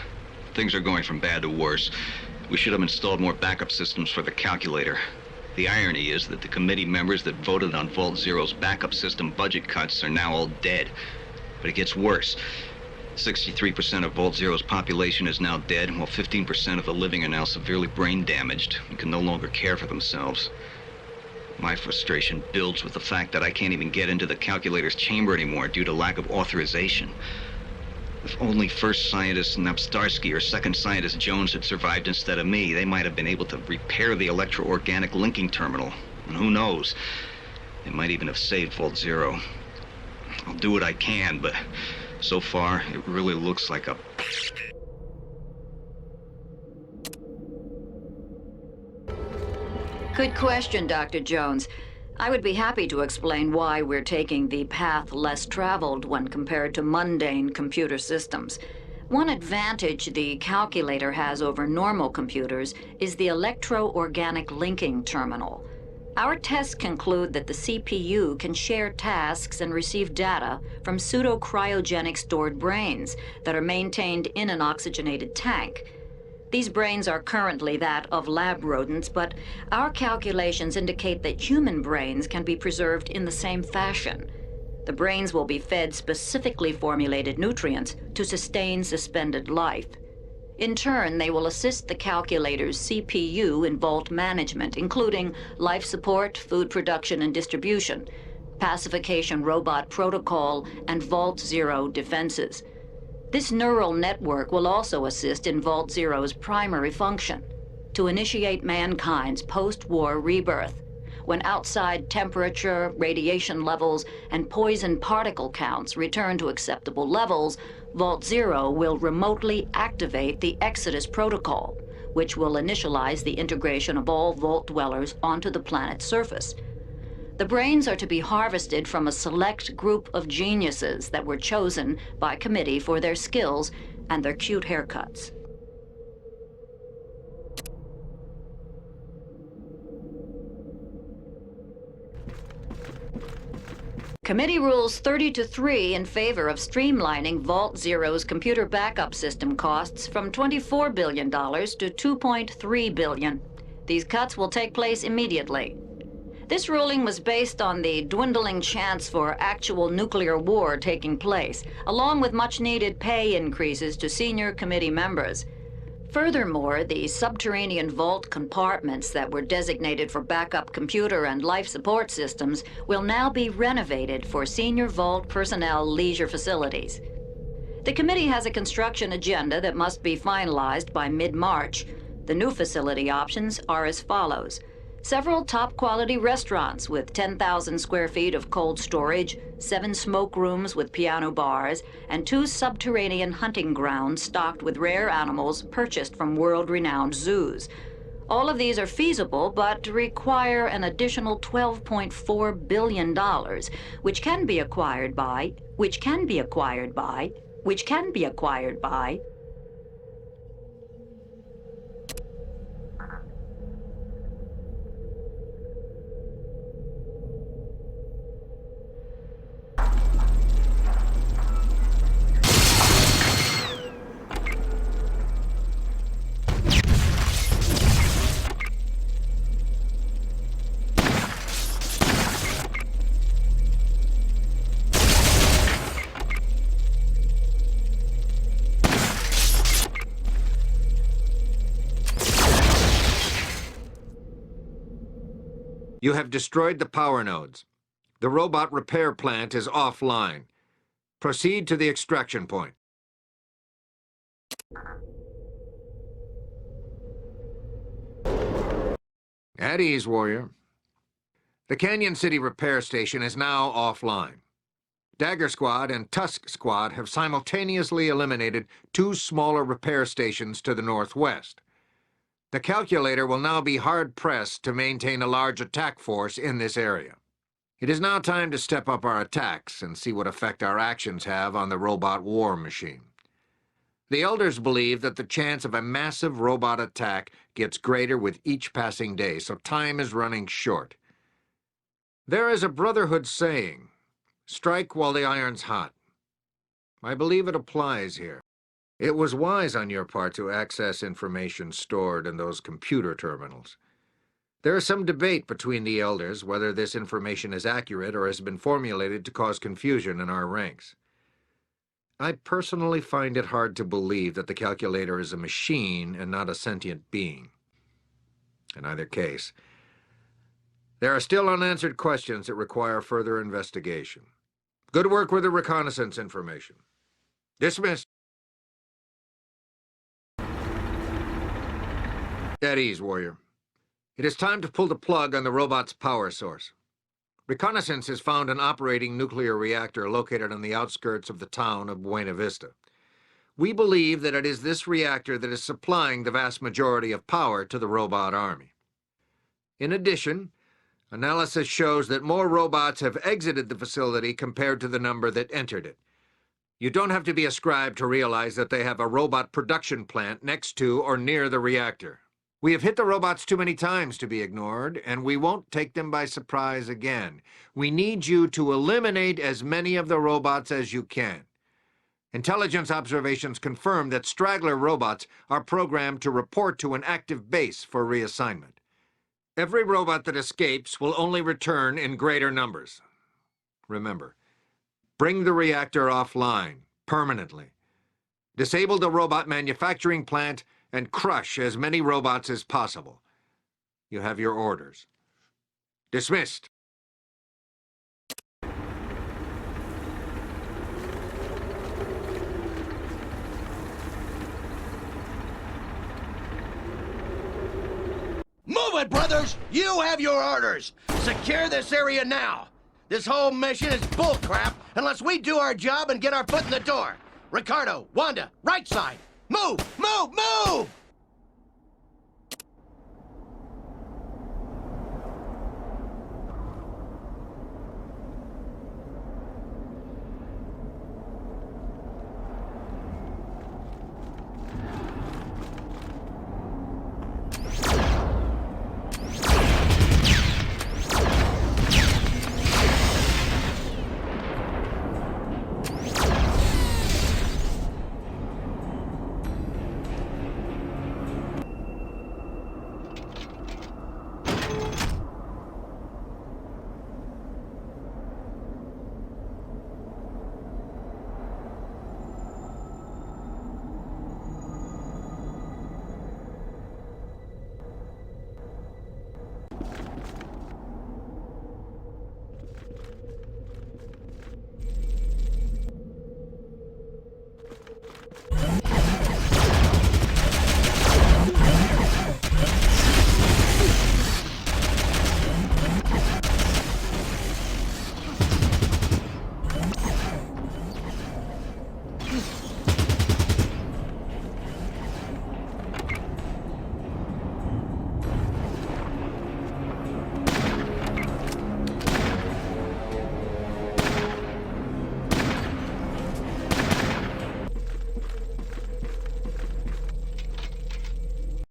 Things are going from bad to worse. We should have installed more backup systems for the calculator. The irony is that the committee members that voted on Vault Zero's backup system budget cuts are now all dead. But it gets worse. 63% of Vault Zero's population is now dead, while 15% of the living are now severely brain damaged and can no longer care for themselves. My frustration builds with the fact that I can't even get into the calculator's chamber anymore due to lack of authorization. If only First Scientist Napstarsky or Second Scientist Jones had survived instead of me, they might have been able to repair the electro-organic linking terminal. And who knows? They might even have saved Vault Zero. I'll do what I can, but so far, it really looks like a... Good question, Dr. Jones. I would be happy to explain why we're taking the path less traveled when compared to mundane computer systems. One advantage the calculator has over normal computers is the electro-organic linking terminal. Our tests conclude that the CPU can share tasks and receive data from pseudo-cryogenic stored brains that are maintained in an oxygenated tank. These brains are currently that of lab rodents, but our calculations indicate that human brains can be preserved in the same fashion. The brains will be fed specifically formulated nutrients to sustain suspended life. In turn, they will assist the calculator's CPU in vault management, including life support, food production and distribution, pacification robot protocol, and Vault Zero defenses. This neural network will also assist in Vault Zero's primary function, to initiate mankind's post-war rebirth. When outside temperature, radiation levels, and poison particle counts return to acceptable levels, Vault Zero will remotely activate the Exodus protocol, which will initialize the integration of all Vault dwellers onto the planet's surface. The brains are to be harvested from a select group of geniuses that were chosen by committee for their skills and their cute haircuts. Committee rules 30-3 in favor of streamlining Vault Zero's computer backup system costs from $24 billion to $2.3 billion. These cuts will take place immediately. This ruling was based on the dwindling chance for actual nuclear war taking place, along with much-needed pay increases to senior committee members. Furthermore, the subterranean vault compartments that were designated for backup computer and life support systems will now be renovated for senior vault personnel leisure facilities. The committee has a construction agenda that must be finalized by mid-March. The new facility options are as follows. Several top-quality restaurants with 10,000 square feet of cold storage, 7 smoke rooms with piano bars, and 2 subterranean hunting grounds stocked with rare animals purchased from world-renowned zoos. All of these are feasible, but require an additional $12.4 billion, which can be acquired by. You have destroyed the power nodes. The robot repair plant is offline. Proceed to the extraction point. At ease, warrior. The Canyon City repair station is now offline. Dagger Squad and Tusk Squad have simultaneously eliminated 2 smaller repair stations to the northwest. The calculator will now be hard-pressed to maintain a large attack force in this area. It is now time to step up our attacks and see what effect our actions have on the robot war machine. The Elders believe that the chance of a massive robot attack gets greater with each passing day, so time is running short. There is a Brotherhood saying, "Strike while the iron's hot." I believe it applies here. It was wise on your part to access information stored in those computer terminals. There is some debate between the Elders whether this information is accurate or has been formulated to cause confusion in our ranks. I personally find it hard to believe that the calculator is a machine and not a sentient being. In either case, there are still unanswered questions that require further investigation. Good work with the reconnaissance information. Dismissed. At ease, warrior. It is time to pull the plug on the robot's power source. Reconnaissance has found an operating nuclear reactor located on the outskirts of the town of Buena Vista. We believe that it is this reactor that is supplying the vast majority of power to the robot army. In addition, analysis shows that more robots have exited the facility compared to the number that entered it. You don't have to be a scribe to realize that they have a robot production plant next to or near the reactor. We have hit the robots too many times to be ignored, and we won't take them by surprise again. We need you to eliminate as many of the robots as you can. Intelligence observations confirm that straggler robots are programmed to report to an active base for reassignment. Every robot that escapes will only return in greater numbers. Remember, bring the reactor offline, permanently. Disable the robot manufacturing plant and crush as many robots as possible. You have your orders. Dismissed. Move it, brothers! You have your orders! Secure this area now! This whole mission is bullcrap unless we do our job and get our foot in the door! Ricardo, Wanda, right side! Move! Move! Move!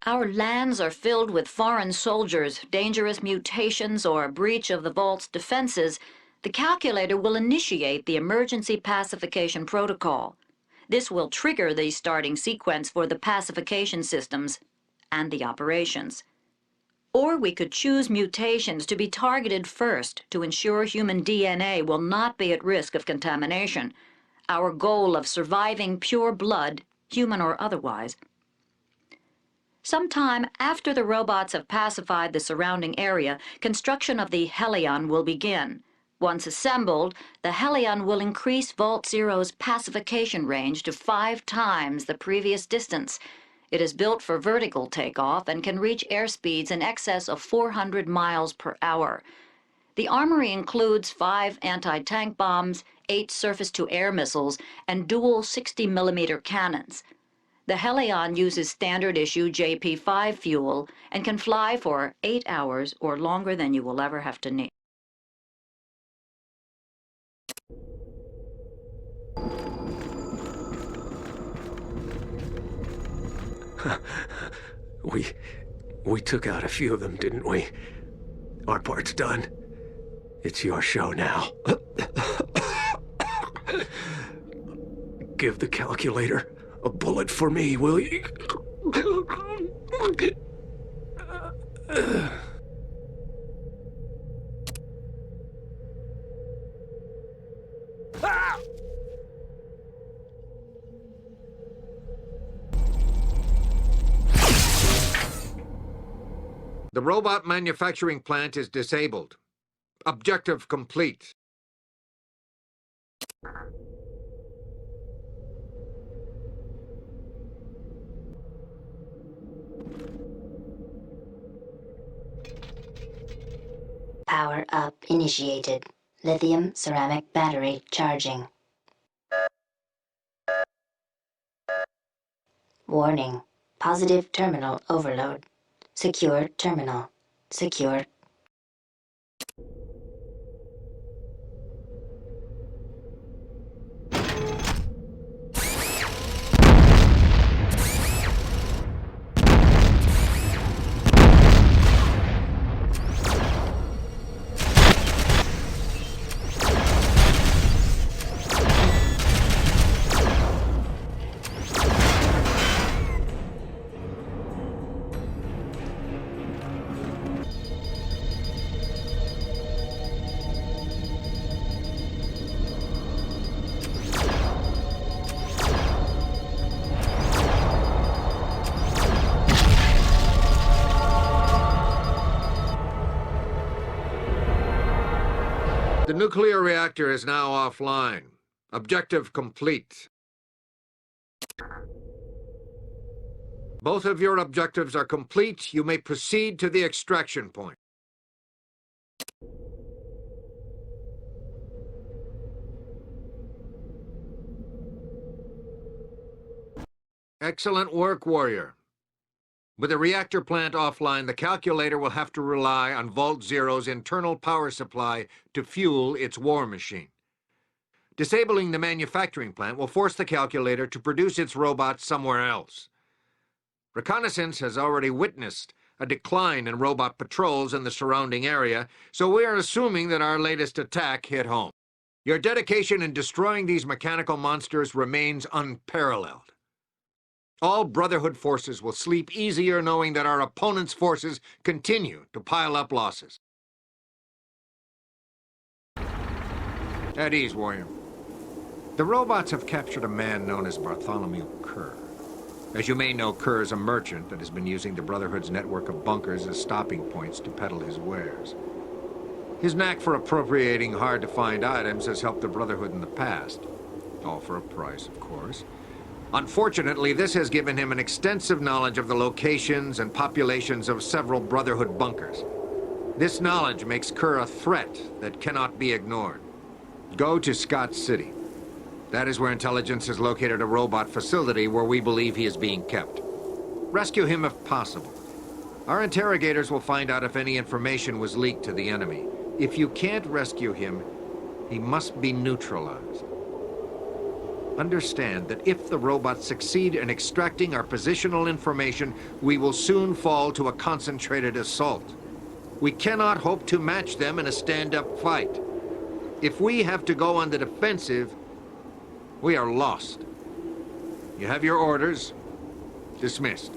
Our lands are filled with foreign soldiers, dangerous mutations, or a breach of the Vault's defenses. The calculator will initiate the emergency pacification protocol. This will trigger the starting sequence for the pacification systems and the operations. Or we could choose mutations to be targeted first to ensure human DNA will not be at risk of contamination. Our goal of surviving pure blood, human or otherwise. Sometime after the robots have pacified the surrounding area, construction of the Helion will begin. Once assembled, the Helion will increase Vault Zero's pacification range to 5 times the previous distance. It is built for vertical takeoff and can reach airspeeds in excess of 400 miles per hour. The armory includes 5 anti-tank bombs, 8 surface-to-air missiles, and dual 60mm cannons. The Helion uses standard-issue JP-5 fuel and can fly for 8 hours or longer than you will ever have to need. We took out a few of them, didn't we? Our part's done. It's your show now. Give the calculator a bullet for me, will you? The robot manufacturing plant is disabled. Objective complete. Power up initiated. Lithium ceramic battery charging. Warning. Positive terminal overload. Secure terminal. Secure. The nuclear reactor is now offline. Objective complete. Both of your objectives are complete. You may proceed to the extraction point. Excellent work, Warrior. With the reactor plant offline, the calculator will have to rely on Vault Zero's internal power supply to fuel its war machine. Disabling the manufacturing plant will force the calculator to produce its robots somewhere else. Reconnaissance has already witnessed a decline in robot patrols in the surrounding area, so we are assuming that our latest attack hit home. Your dedication in destroying these mechanical monsters remains unparalleled. All Brotherhood forces will sleep easier knowing that our opponent's forces continue to pile up losses. At ease, Warrior. The robots have captured a man known as Bartholomew Kerr. As you may know, Kerr is a merchant that has been using the Brotherhood's network of bunkers as stopping points to peddle his wares. His knack for appropriating hard-to-find items has helped the Brotherhood in the past. All for a price, of course. Unfortunately, this has given him an extensive knowledge of the locations and populations of several Brotherhood bunkers. This knowledge makes Kerr a threat that cannot be ignored. Go to Scott City. That is where intelligence has located a robot facility where we believe he is being kept. Rescue him if possible. Our interrogators will find out if any information was leaked to the enemy. If you can't rescue him, he must be neutralized. Understand that if the robots succeed in extracting our positional information, we will soon fall to a concentrated assault. We cannot hope to match them in a stand-up fight. If we have to go on the defensive, we are lost. You have your orders. Dismissed.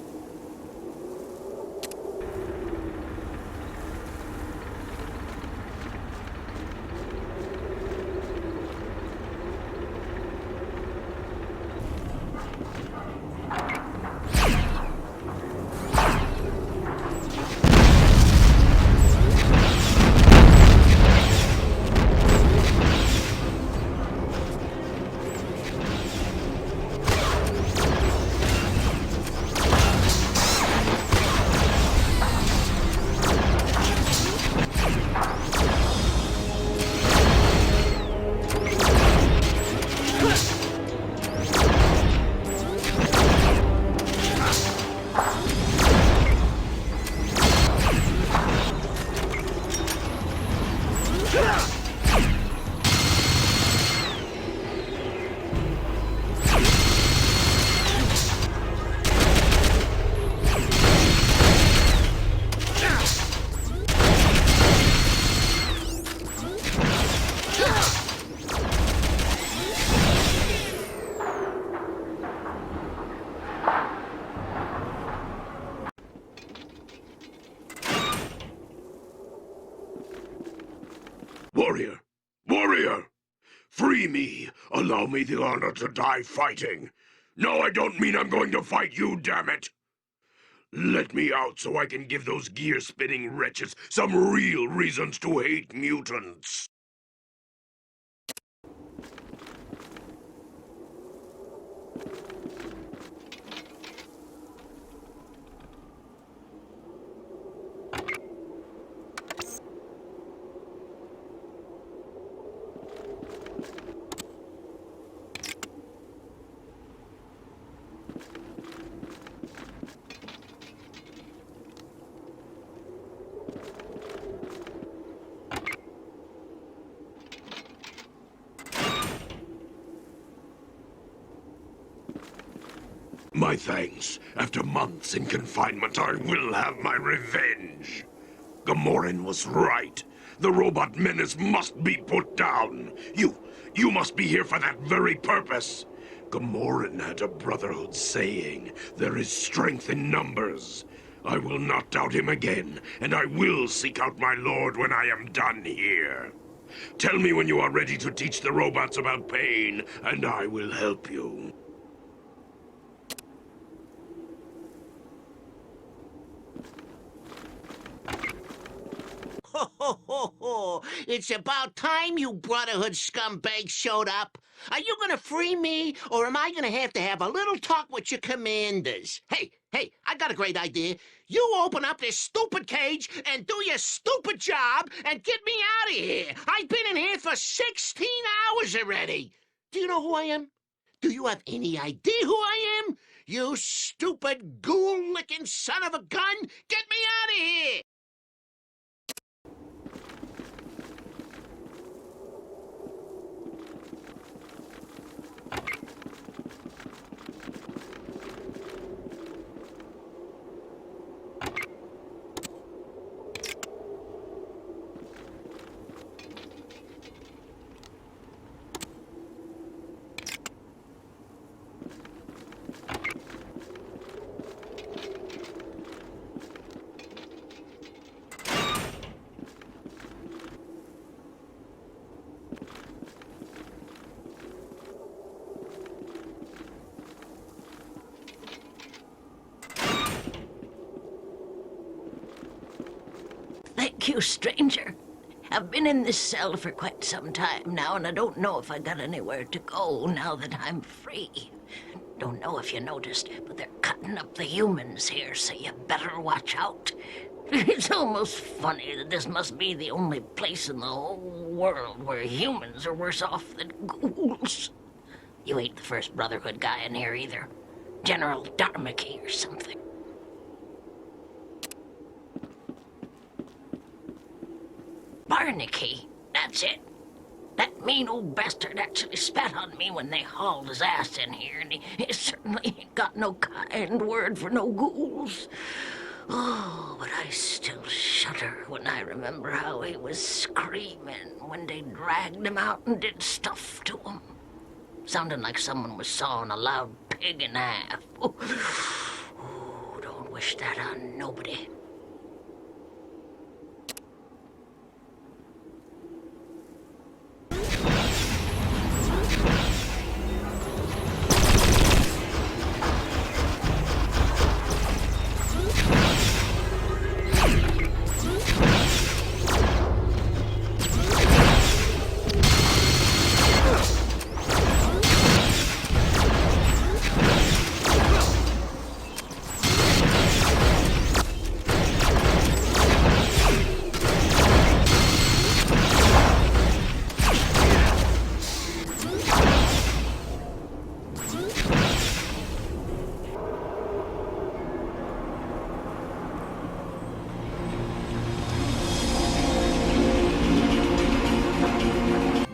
Warrior! Warrior! Free me! Allow me the honor to die fighting! No, I don't mean I'm going to fight you, damn it! Let me out so I can give those gear-spinning wretches some real reasons to hate mutants! My thanks. After months in confinement, I will have my revenge. Gamoran was right. The robot menace must be put down. You must be here for that very purpose. Gamoran had a Brotherhood saying, there is strength in numbers. I will not doubt him again, and I will seek out my lord when I am done here. Tell me when you are ready to teach the robots about pain, and I will help you. Ho, ho, ho, ho. It's about time you Brotherhood scumbags showed up. Are you gonna free me, or am I gonna have to have a little talk with your commanders? Hey, I got a great idea. You open up this stupid cage and do your stupid job and get me out of here. I've been in here for 16 hours already. Do you know who I am? Do you have any idea who I am? You stupid ghoul-licking son of a gun! Get me out of here! Thank you, stranger. I've been in this cell for quite some time now, and I don't know if I got anywhere to go now that I'm free. Don't know if you noticed, but they're cutting up the humans here, so you better watch out. It's almost funny that this must be the only place in the whole world where humans are worse off than ghouls. You ain't the first Brotherhood guy in here either. General Dharmaki or something. Barnaky, that's it. That mean old bastard actually spat on me when they hauled his ass in here, and he certainly ain't got no kind word for no ghouls. Oh, but I still shudder when I remember how he was screaming when they dragged him out and did stuff to him. Sounding like someone was sawing a loud pig in half. Oh, don't wish that on nobody.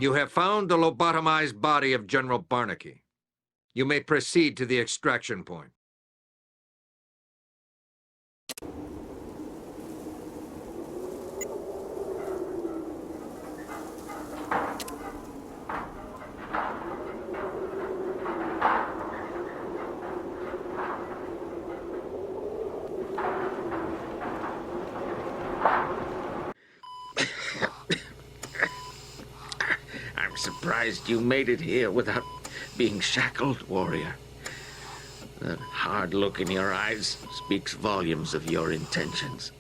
You have found the lobotomized body of General Barnaky. You may proceed to the extraction point. I'm surprised you made it here without being shackled, warrior. That hard look in your eyes speaks volumes of your intentions.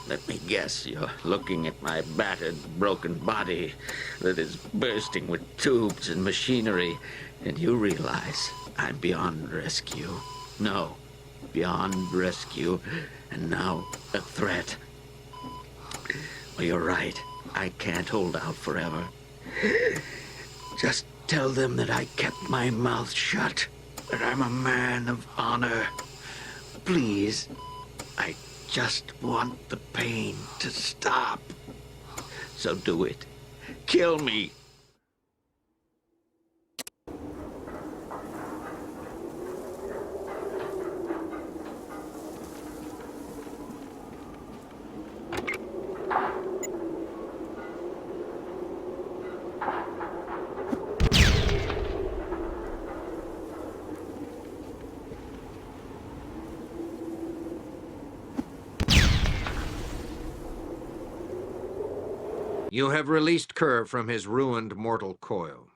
Let me guess, you're looking at my battered, broken body that is bursting with tubes and machinery, and you realize I'm beyond rescue. No, beyond rescue, and now a threat. Well, you're right. I can't hold out forever. Just tell them that I kept my mouth shut, that I'm a man of honor. Please, I just want the pain to stop. So do it. Kill me. You have released Kerr from his ruined mortal coil.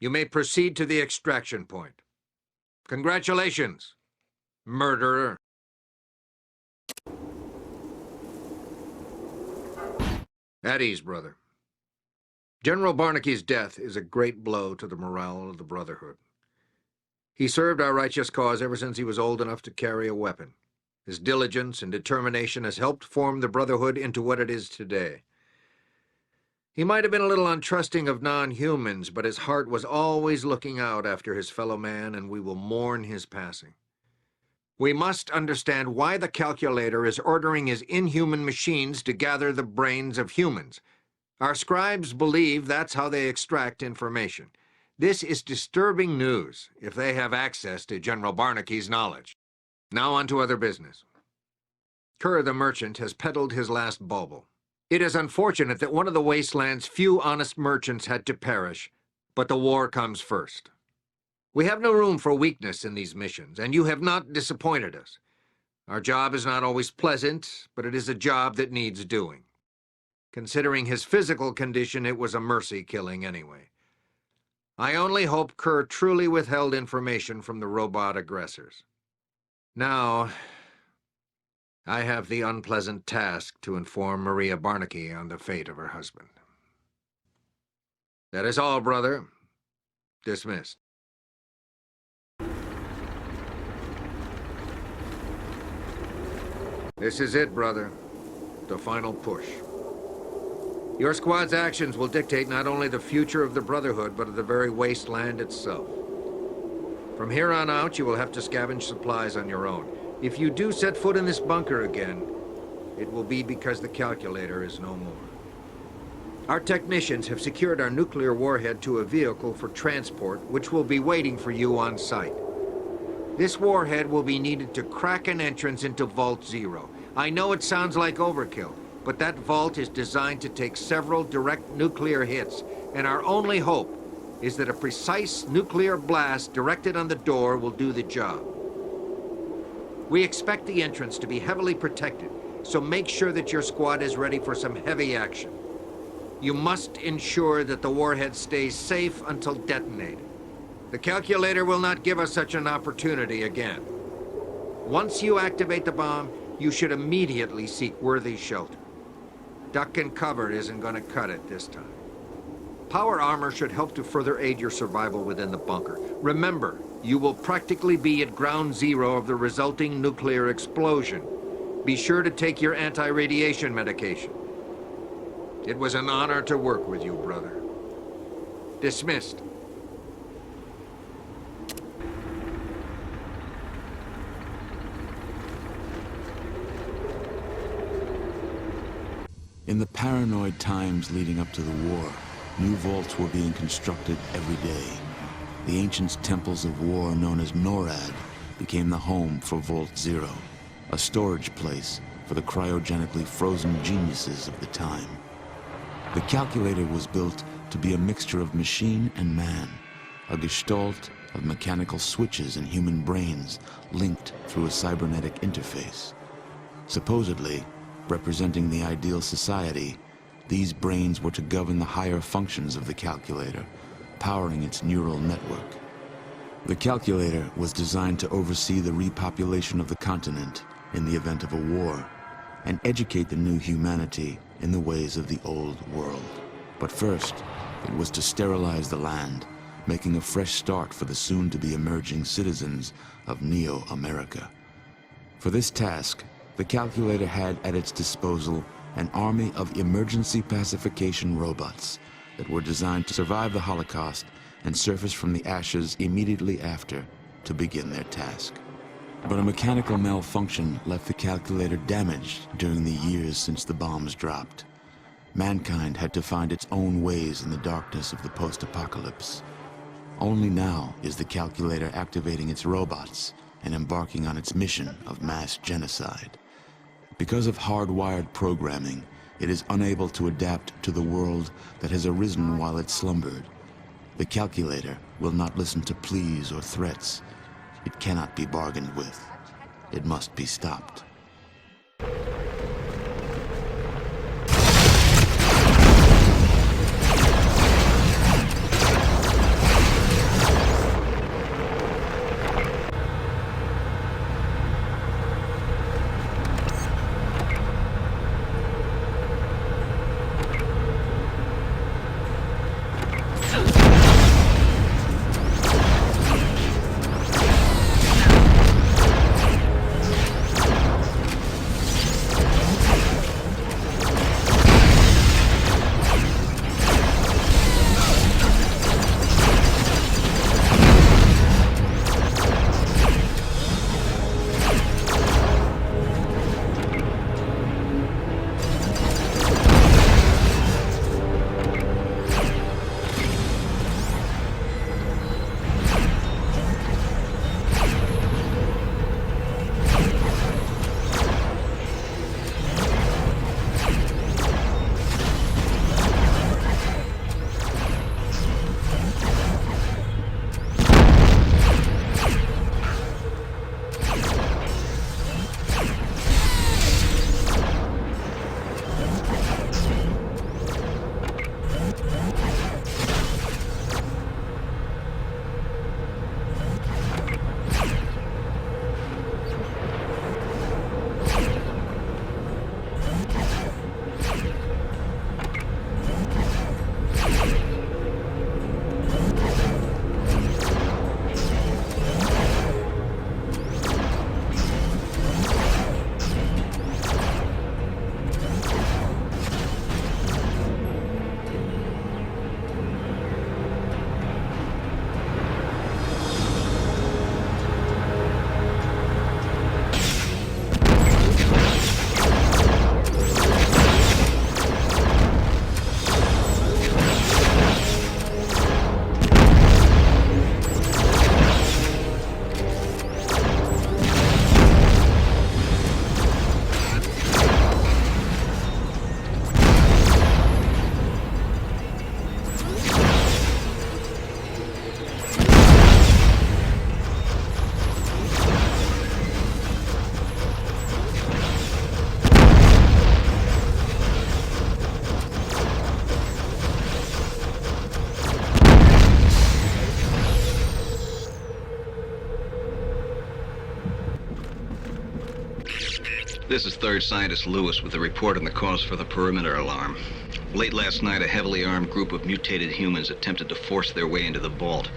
You may proceed to the extraction point. Congratulations, murderer. At ease, brother. General Barnaky's death is a great blow to the morale of the Brotherhood. He served our righteous cause ever since he was old enough to carry a weapon. His diligence and determination has helped form the Brotherhood into what it is today. He might have been a little untrusting of non-humans, but his heart was always looking out after his fellow man, and we will mourn his passing. We must understand why the calculator is ordering his inhuman machines to gather the brains of humans. Our scribes believe that's how they extract information. This is disturbing news if they have access to General Barnaky's knowledge. Now on to other business. Kerr the merchant has peddled his last bauble. It is unfortunate that one of the wasteland's few honest merchants had to perish, but the war comes first. We have no room for weakness in these missions, and you have not disappointed us. Our job is not always pleasant, but it is a job that needs doing. Considering his physical condition, it was a mercy killing anyway. I only hope Kerr truly withheld information from the robot aggressors. Now, I have the unpleasant task to inform Maria Barnaky on the fate of her husband. That is all, brother. Dismissed. This is it, brother. The final push. Your squad's actions will dictate not only the future of the Brotherhood, but of the very wasteland itself. From here on out, you will have to scavenge supplies on your own. If you do set foot in this bunker again, it will be because the calculator is no more. Our technicians have secured our nuclear warhead to a vehicle for transport, which will be waiting for you on site. This warhead will be needed to crack an entrance into Vault Zero. I know it sounds like overkill, but that vault is designed to take several direct nuclear hits, and our only hope is that a precise nuclear blast directed on the door will do the job. We expect the entrance to be heavily protected, so make sure that your squad is ready for some heavy action. You must ensure that the warhead stays safe until detonated. The calculator will not give us such an opportunity again. Once you activate the bomb, you should immediately seek worthy shelter. Duck and cover isn't going to cut it this time. Power armor should help to further aid your survival within the bunker. Remember, you will practically be at ground zero of the resulting nuclear explosion. Be sure to take your anti-radiation medication. It was an honor to work with you, brother. Dismissed. In the paranoid times leading up to the war, new vaults were being constructed every day. The ancient temples of war known as NORAD became the home for Vault Zero, a storage place for the cryogenically frozen geniuses of the time. The calculator was built to be a mixture of machine and man, a gestalt of mechanical switches and human brains linked through a cybernetic interface. Supposedly, representing the ideal society, these brains were to govern the higher functions of the calculator, powering its neural network. The calculator was designed to oversee the repopulation of the continent in the event of a war, and educate the new humanity in the ways of the old world. But first, it was to sterilize the land, making a fresh start for the soon-to-be emerging citizens of Neo-America. For this task, the calculator had at its disposal an army of emergency pacification robots that were designed to survive the Holocaust and surface from the ashes immediately after to begin their task. But a mechanical malfunction left the calculator damaged during the years since the bombs dropped. Mankind had to find its own ways in the darkness of the post-apocalypse. Only now is the calculator activating its robots and embarking on its mission of mass genocide. Because of hardwired programming, it is unable to adapt to the world that has arisen while it slumbered. The calculator will not listen to pleas or threats. It cannot be bargained with. It must be stopped. This is Third Scientist Lewis with a report on the cause for the perimeter alarm. Late last night, a heavily armed group of mutated humans attempted to force their way into the vault.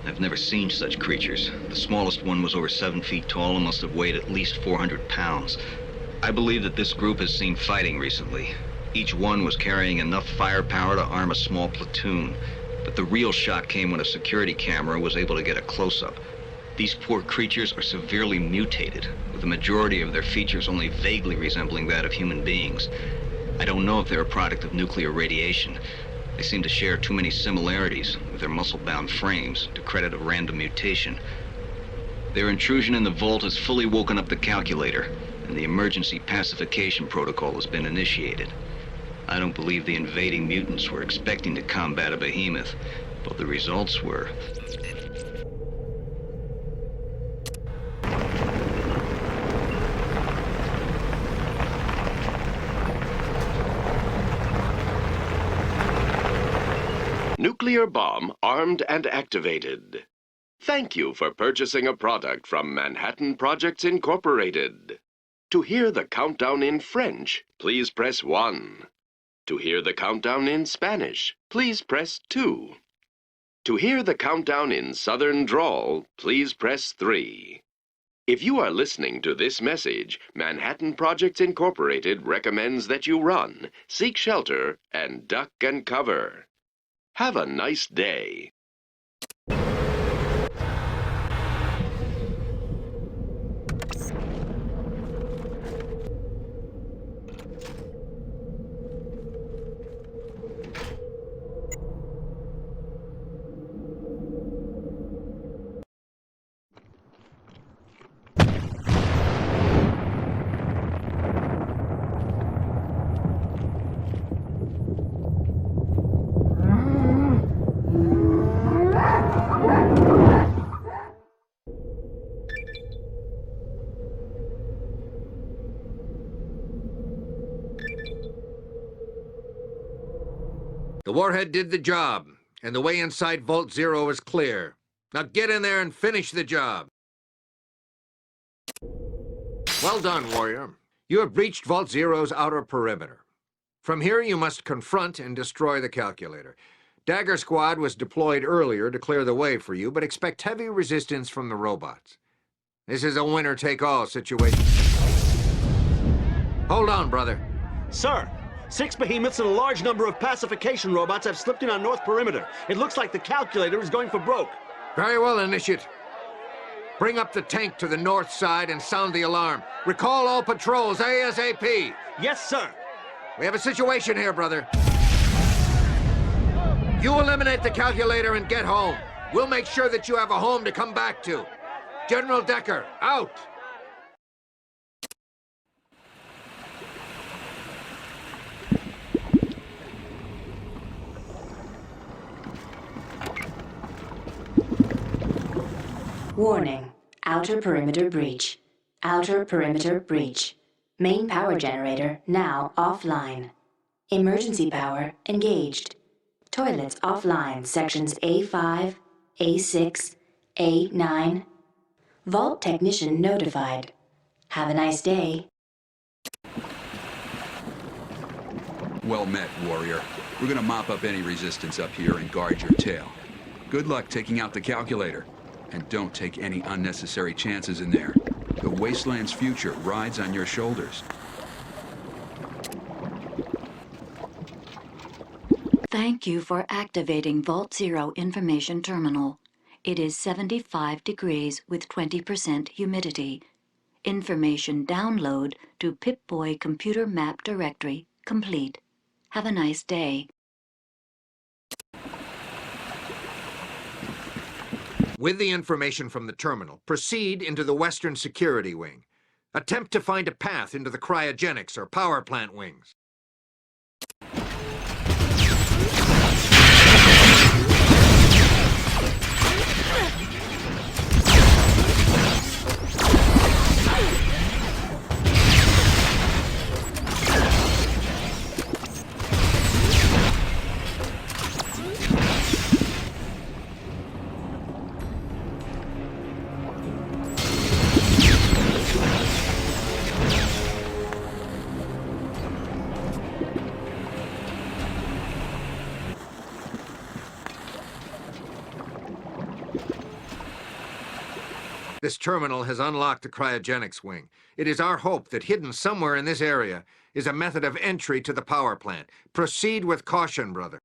I've never seen such creatures. The smallest one was over 7 feet tall and must have weighed at least 400 pounds. I believe that this group has seen fighting recently. Each one was carrying enough firepower to arm a small platoon. But the real shock came when a security camera was able to get a close-up. These poor creatures are severely mutated, with the majority of their features only vaguely resembling that of human beings. I don't know if they're a product of nuclear radiation. They seem to share too many similarities with their muscle-bound frames to credit a random mutation. Their intrusion in the vault has fully woken up the calculator, and the emergency pacification protocol has been initiated. I don't believe the invading mutants were expecting to combat a behemoth, but the results were... Nuclear bomb armed and activated. Thank you for purchasing a product from Manhattan Projects Incorporated. To hear the countdown in French, please press 1. To hear the countdown in Spanish, please press 2. To hear the countdown in Southern drawl, please press 3. If you are listening to this message, Manhattan Projects Incorporated recommends that you run, seek shelter, and duck and cover. Have a nice day. The warhead did the job, and the way inside Vault Zero is clear. Now get in there and finish the job. Well done, warrior. You have breached Vault Zero's outer perimeter. From here, you must confront and destroy the calculator. Dagger Squad was deployed earlier to clear the way for you, but expect heavy resistance from the robots. This is a winner-take-all situation. Hold on, brother. Sir, 6 behemoths and a large number of pacification robots have slipped in on North Perimeter. It looks like the calculator is going for broke. Very well, Initiate. Bring up the tank to the north side and sound the alarm. Recall all patrols ASAP. Yes, sir. We have a situation here, brother. You eliminate the calculator and get home. We'll make sure that you have a home to come back to. General Decker, out! Warning. Outer perimeter breach. Outer perimeter breach. Main power generator now offline. Emergency power engaged. Toilets offline, sections A5, A6, A9. Vault technician notified. Have a nice day. Well met, warrior. We're gonna mop up any resistance up here and guard your tail. Good luck taking out the calculator. And don't take any unnecessary chances in there. The Wasteland's future rides on your shoulders. Thank you for activating Vault Zero Information Terminal. It is 75 degrees with 20% humidity. Information download to Pip-Boy Computer Map Directory complete. Have a nice day. With the information from the terminal, proceed into the Western Security Wing. Attempt to find a path into the cryogenics or power plant wings. This terminal has unlocked the cryogenics wing. It is our hope that hidden somewhere in this area is a method of entry to the power plant. Proceed with caution, brother.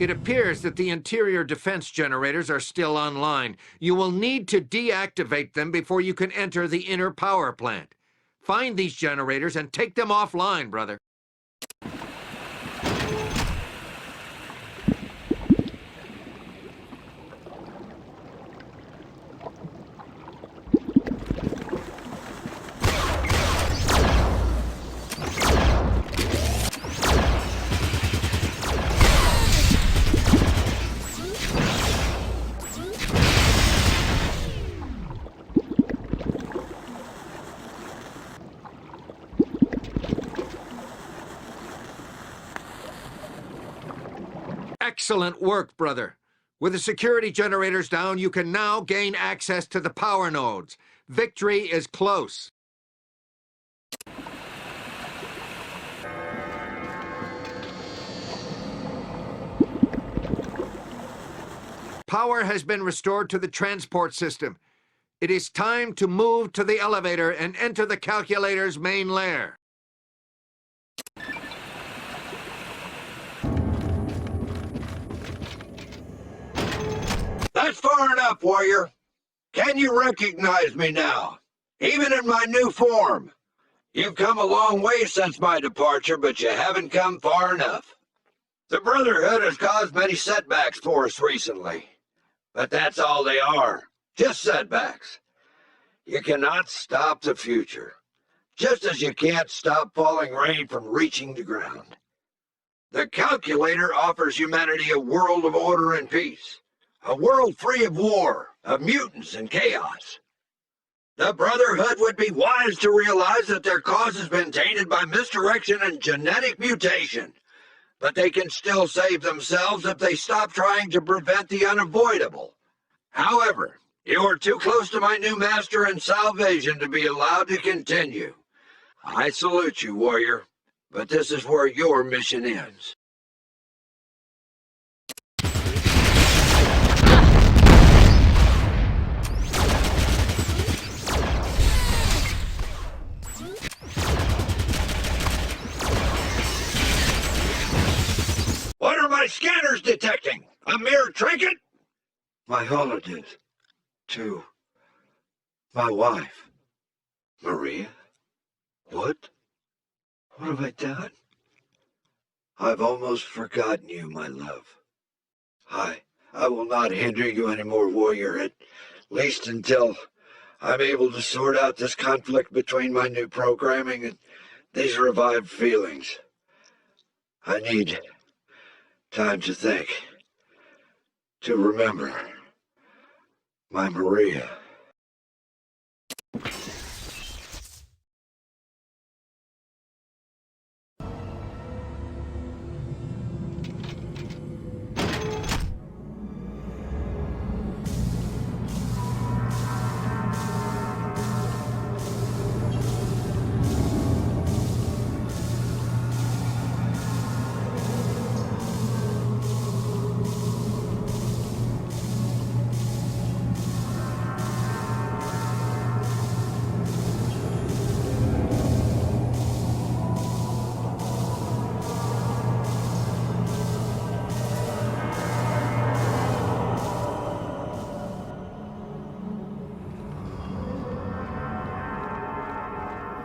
It appears that the interior defense generators are still online. You will need to deactivate them before you can enter the inner power plant. Find these generators and take them offline, brother. Excellent work, brother. With the security generators down, you can now gain access to the power nodes. Victory is close. Power has been restored to the transport system. It is time to move to the elevator and enter the calculator's main lair. That's far enough, warrior. Can you recognize me now? Even in my new form? You've come a long way since my departure, but you haven't come far enough. The Brotherhood has caused many setbacks for us recently. But that's all they are. Just setbacks. You cannot stop the future. Just as you can't stop falling rain from reaching the ground. The calculator offers humanity a world of order and peace. A world free of war, of mutants and chaos. The Brotherhood would be wise to realize that their cause has been tainted by misdirection and genetic mutation. But they can still save themselves if they stop trying to prevent the unavoidable. However, you are too close to my new master and salvation to be allowed to continue. I salute you, warrior, but this is where your mission ends. What are my scanners detecting? A mere trinket? My holidays. To my wife. Maria? What? What have I done? I've almost forgotten you, my love. I will not hinder you anymore, warrior, at least until I'm able to sort out this conflict between my new programming and these revived feelings. I need time to think, to remember my Maria.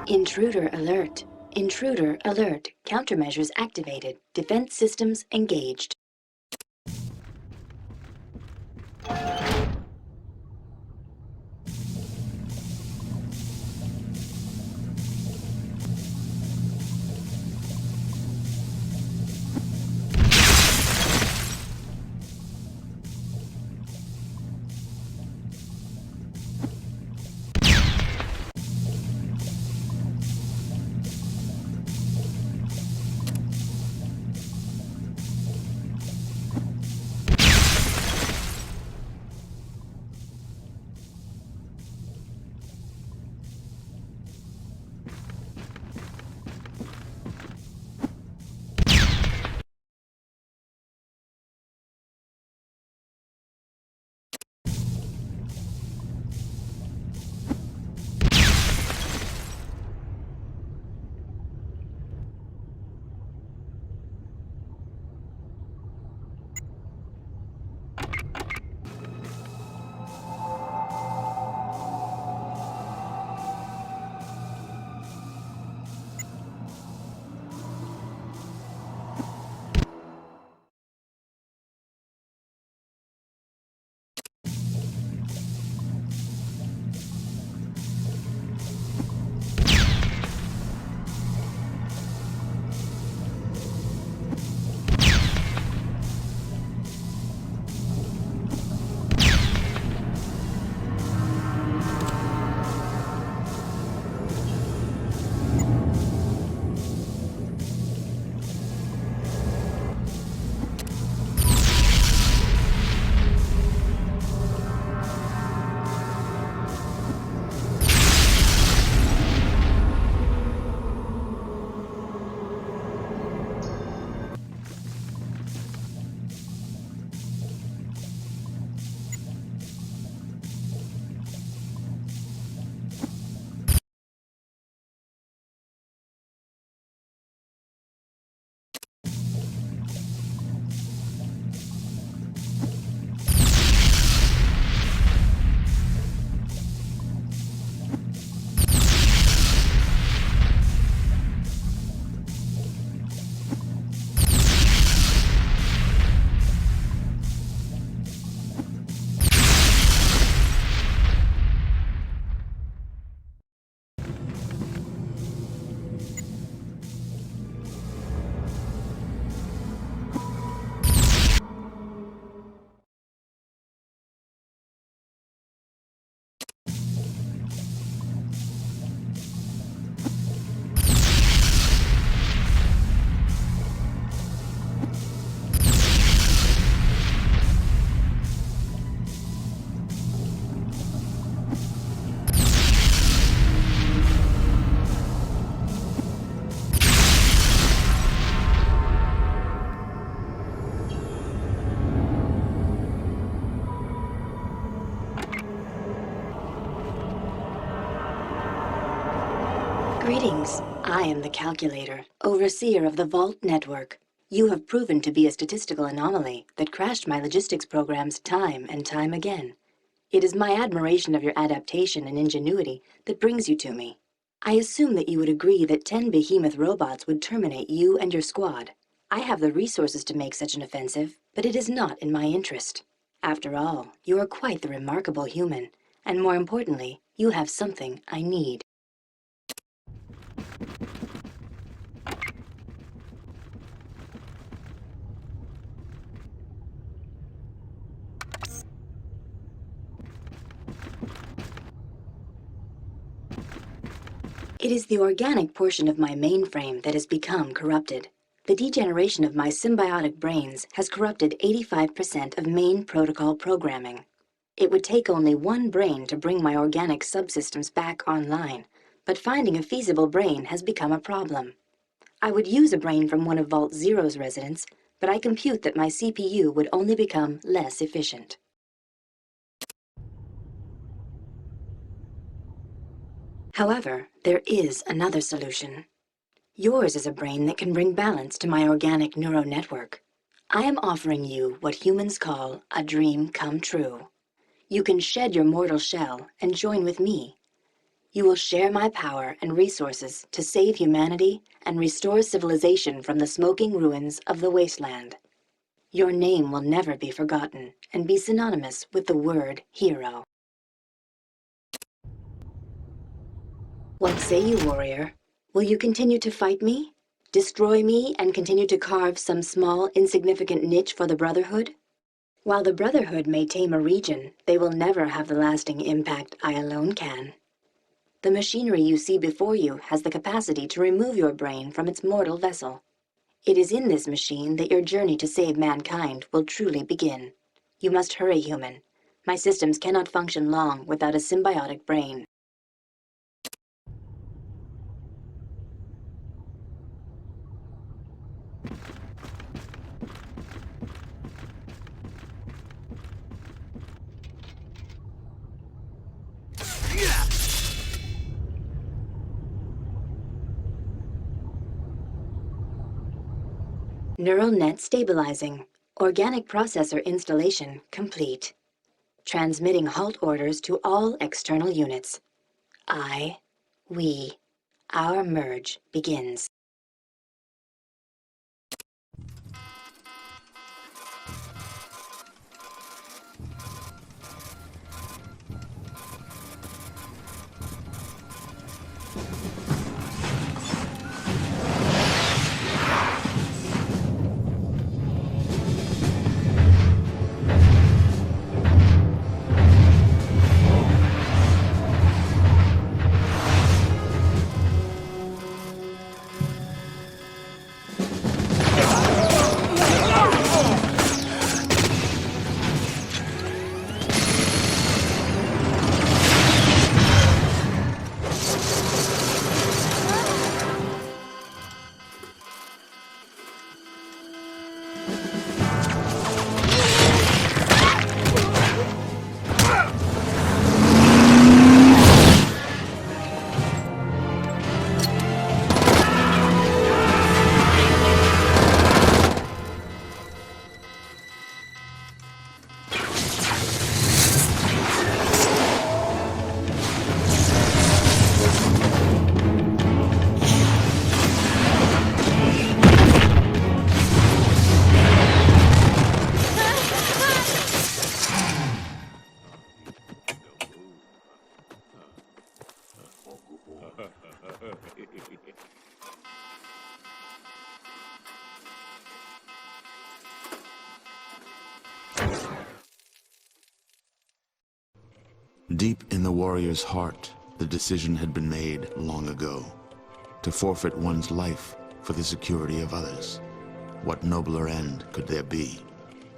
Intruder alert. Intruder alert. Countermeasures activated. Defense systems engaged. Greetings. I am the Calculator, overseer of the Vault Network. You have proven to be a statistical anomaly that crashed my logistics programs time and time again. It is my admiration of your adaptation and ingenuity that brings you to me. I assume that you would agree that 10 behemoth robots would terminate you and your squad. I have the resources to make such an offensive, but it is not in my interest. After all, you are quite the remarkable human, and more importantly, you have something I need. It is the organic portion of my mainframe that has become corrupted. The degeneration of my symbiotic brains has corrupted 85% of main protocol programming. It would take only one brain to bring my organic subsystems back online, but finding a feasible brain has become a problem. I would use a brain from one of Vault Zero's residents, but I compute that my CPU would only become less efficient. However, there is another solution. Yours is a brain that can bring balance to my organic neural network. I am offering you what humans call a dream come true. You can shed your mortal shell and join with me. You will share my power and resources to save humanity and restore civilization from the smoking ruins of the wasteland. Your name will never be forgotten and be synonymous with the word hero. What say you, warrior? Will you continue to fight me? Destroy me and continue to carve some small, insignificant niche for the Brotherhood? While the Brotherhood may tame a region, they will never have the lasting impact I alone can. The machinery you see before you has the capacity to remove your brain from its mortal vessel. It is in this machine that your journey to save mankind will truly begin. You must hurry, human. My systems cannot function long without a symbiotic brain. Neural net stabilizing. Organic processor installation complete. Transmitting halt orders to all external units. Our merge begins. Deep in the warrior's heart, the decision had been made long ago. To forfeit one's life for the security of others. What nobler end could there be?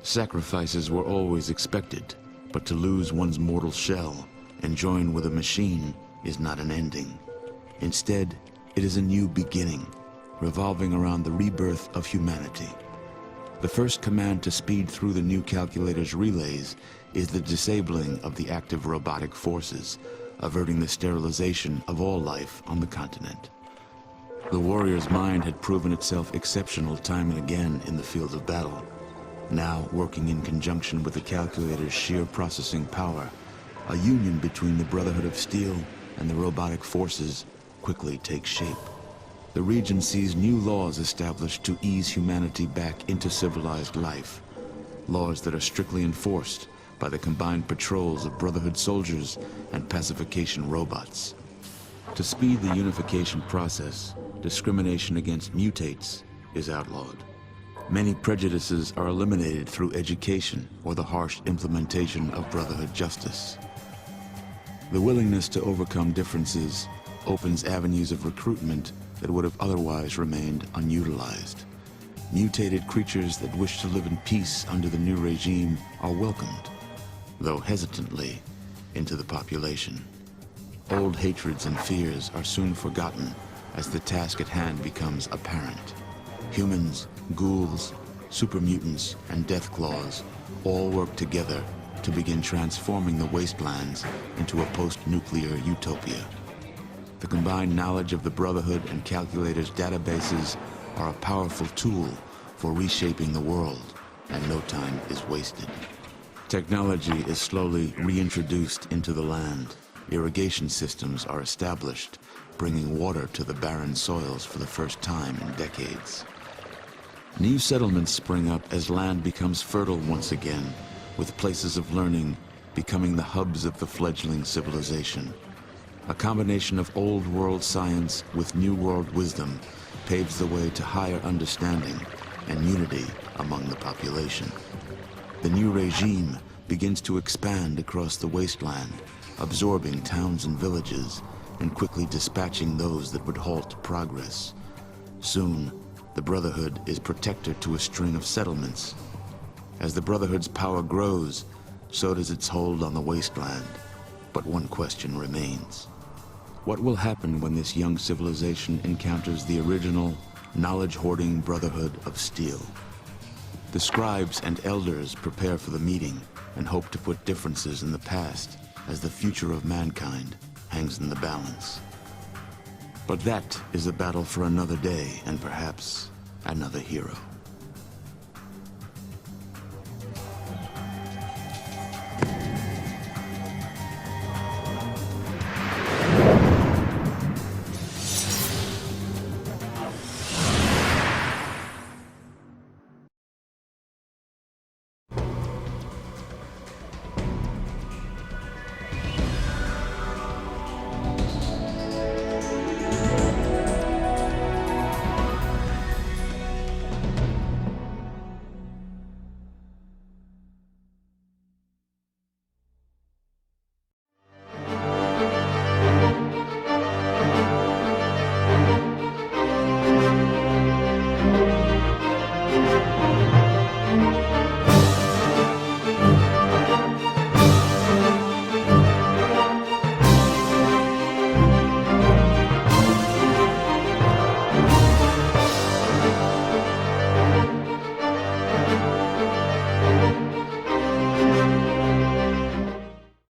Sacrifices were always expected, but to lose one's mortal shell and join with a machine is not an ending. Instead, it is a new beginning, revolving around the rebirth of humanity. The first command to speed through the new calculator's relays is the disabling of the active robotic forces, averting the sterilization of all life on the continent. The warrior's mind had proven itself exceptional time and again in the field of battle. Now, working in conjunction with the calculator's sheer processing power, a union between the Brotherhood of Steel and the robotic forces quickly takes shape. The region sees new laws established to ease humanity back into civilized life. Laws that are strictly enforced by the combined patrols of Brotherhood soldiers and pacification robots. To speed the unification process, discrimination against mutates is outlawed. Many prejudices are eliminated through education or the harsh implementation of Brotherhood justice. The willingness to overcome differences opens avenues of recruitment that would have otherwise remained unutilized. Mutated creatures that wish to live in peace under the new regime are welcomed, though hesitantly, into the population. Old hatreds and fears are soon forgotten as the task at hand becomes apparent. Humans, ghouls, super mutants, and deathclaws all work together to begin transforming the wastelands into a post-nuclear utopia. The combined knowledge of the Brotherhood and Calculator's databases are a powerful tool for reshaping the world, and no time is wasted. Technology is slowly reintroduced into the land. Irrigation systems are established, bringing water to the barren soils for the first time in decades. New settlements spring up as land becomes fertile once again, with places of learning becoming the hubs of the fledgling civilization. A combination of old world science with new world wisdom paves the way to higher understanding and unity among the population. The new regime begins to expand across the wasteland, absorbing towns and villages, and quickly dispatching those that would halt progress. Soon, the Brotherhood is protector to a string of settlements. As the Brotherhood's power grows, so does its hold on the wasteland. But one question remains. What will happen when this young civilization encounters the original, knowledge-hoarding Brotherhood of Steel? The scribes and elders prepare for the meeting and hope to put differences in the past as the future of mankind hangs in the balance. But that is a battle for another day and perhaps another hero.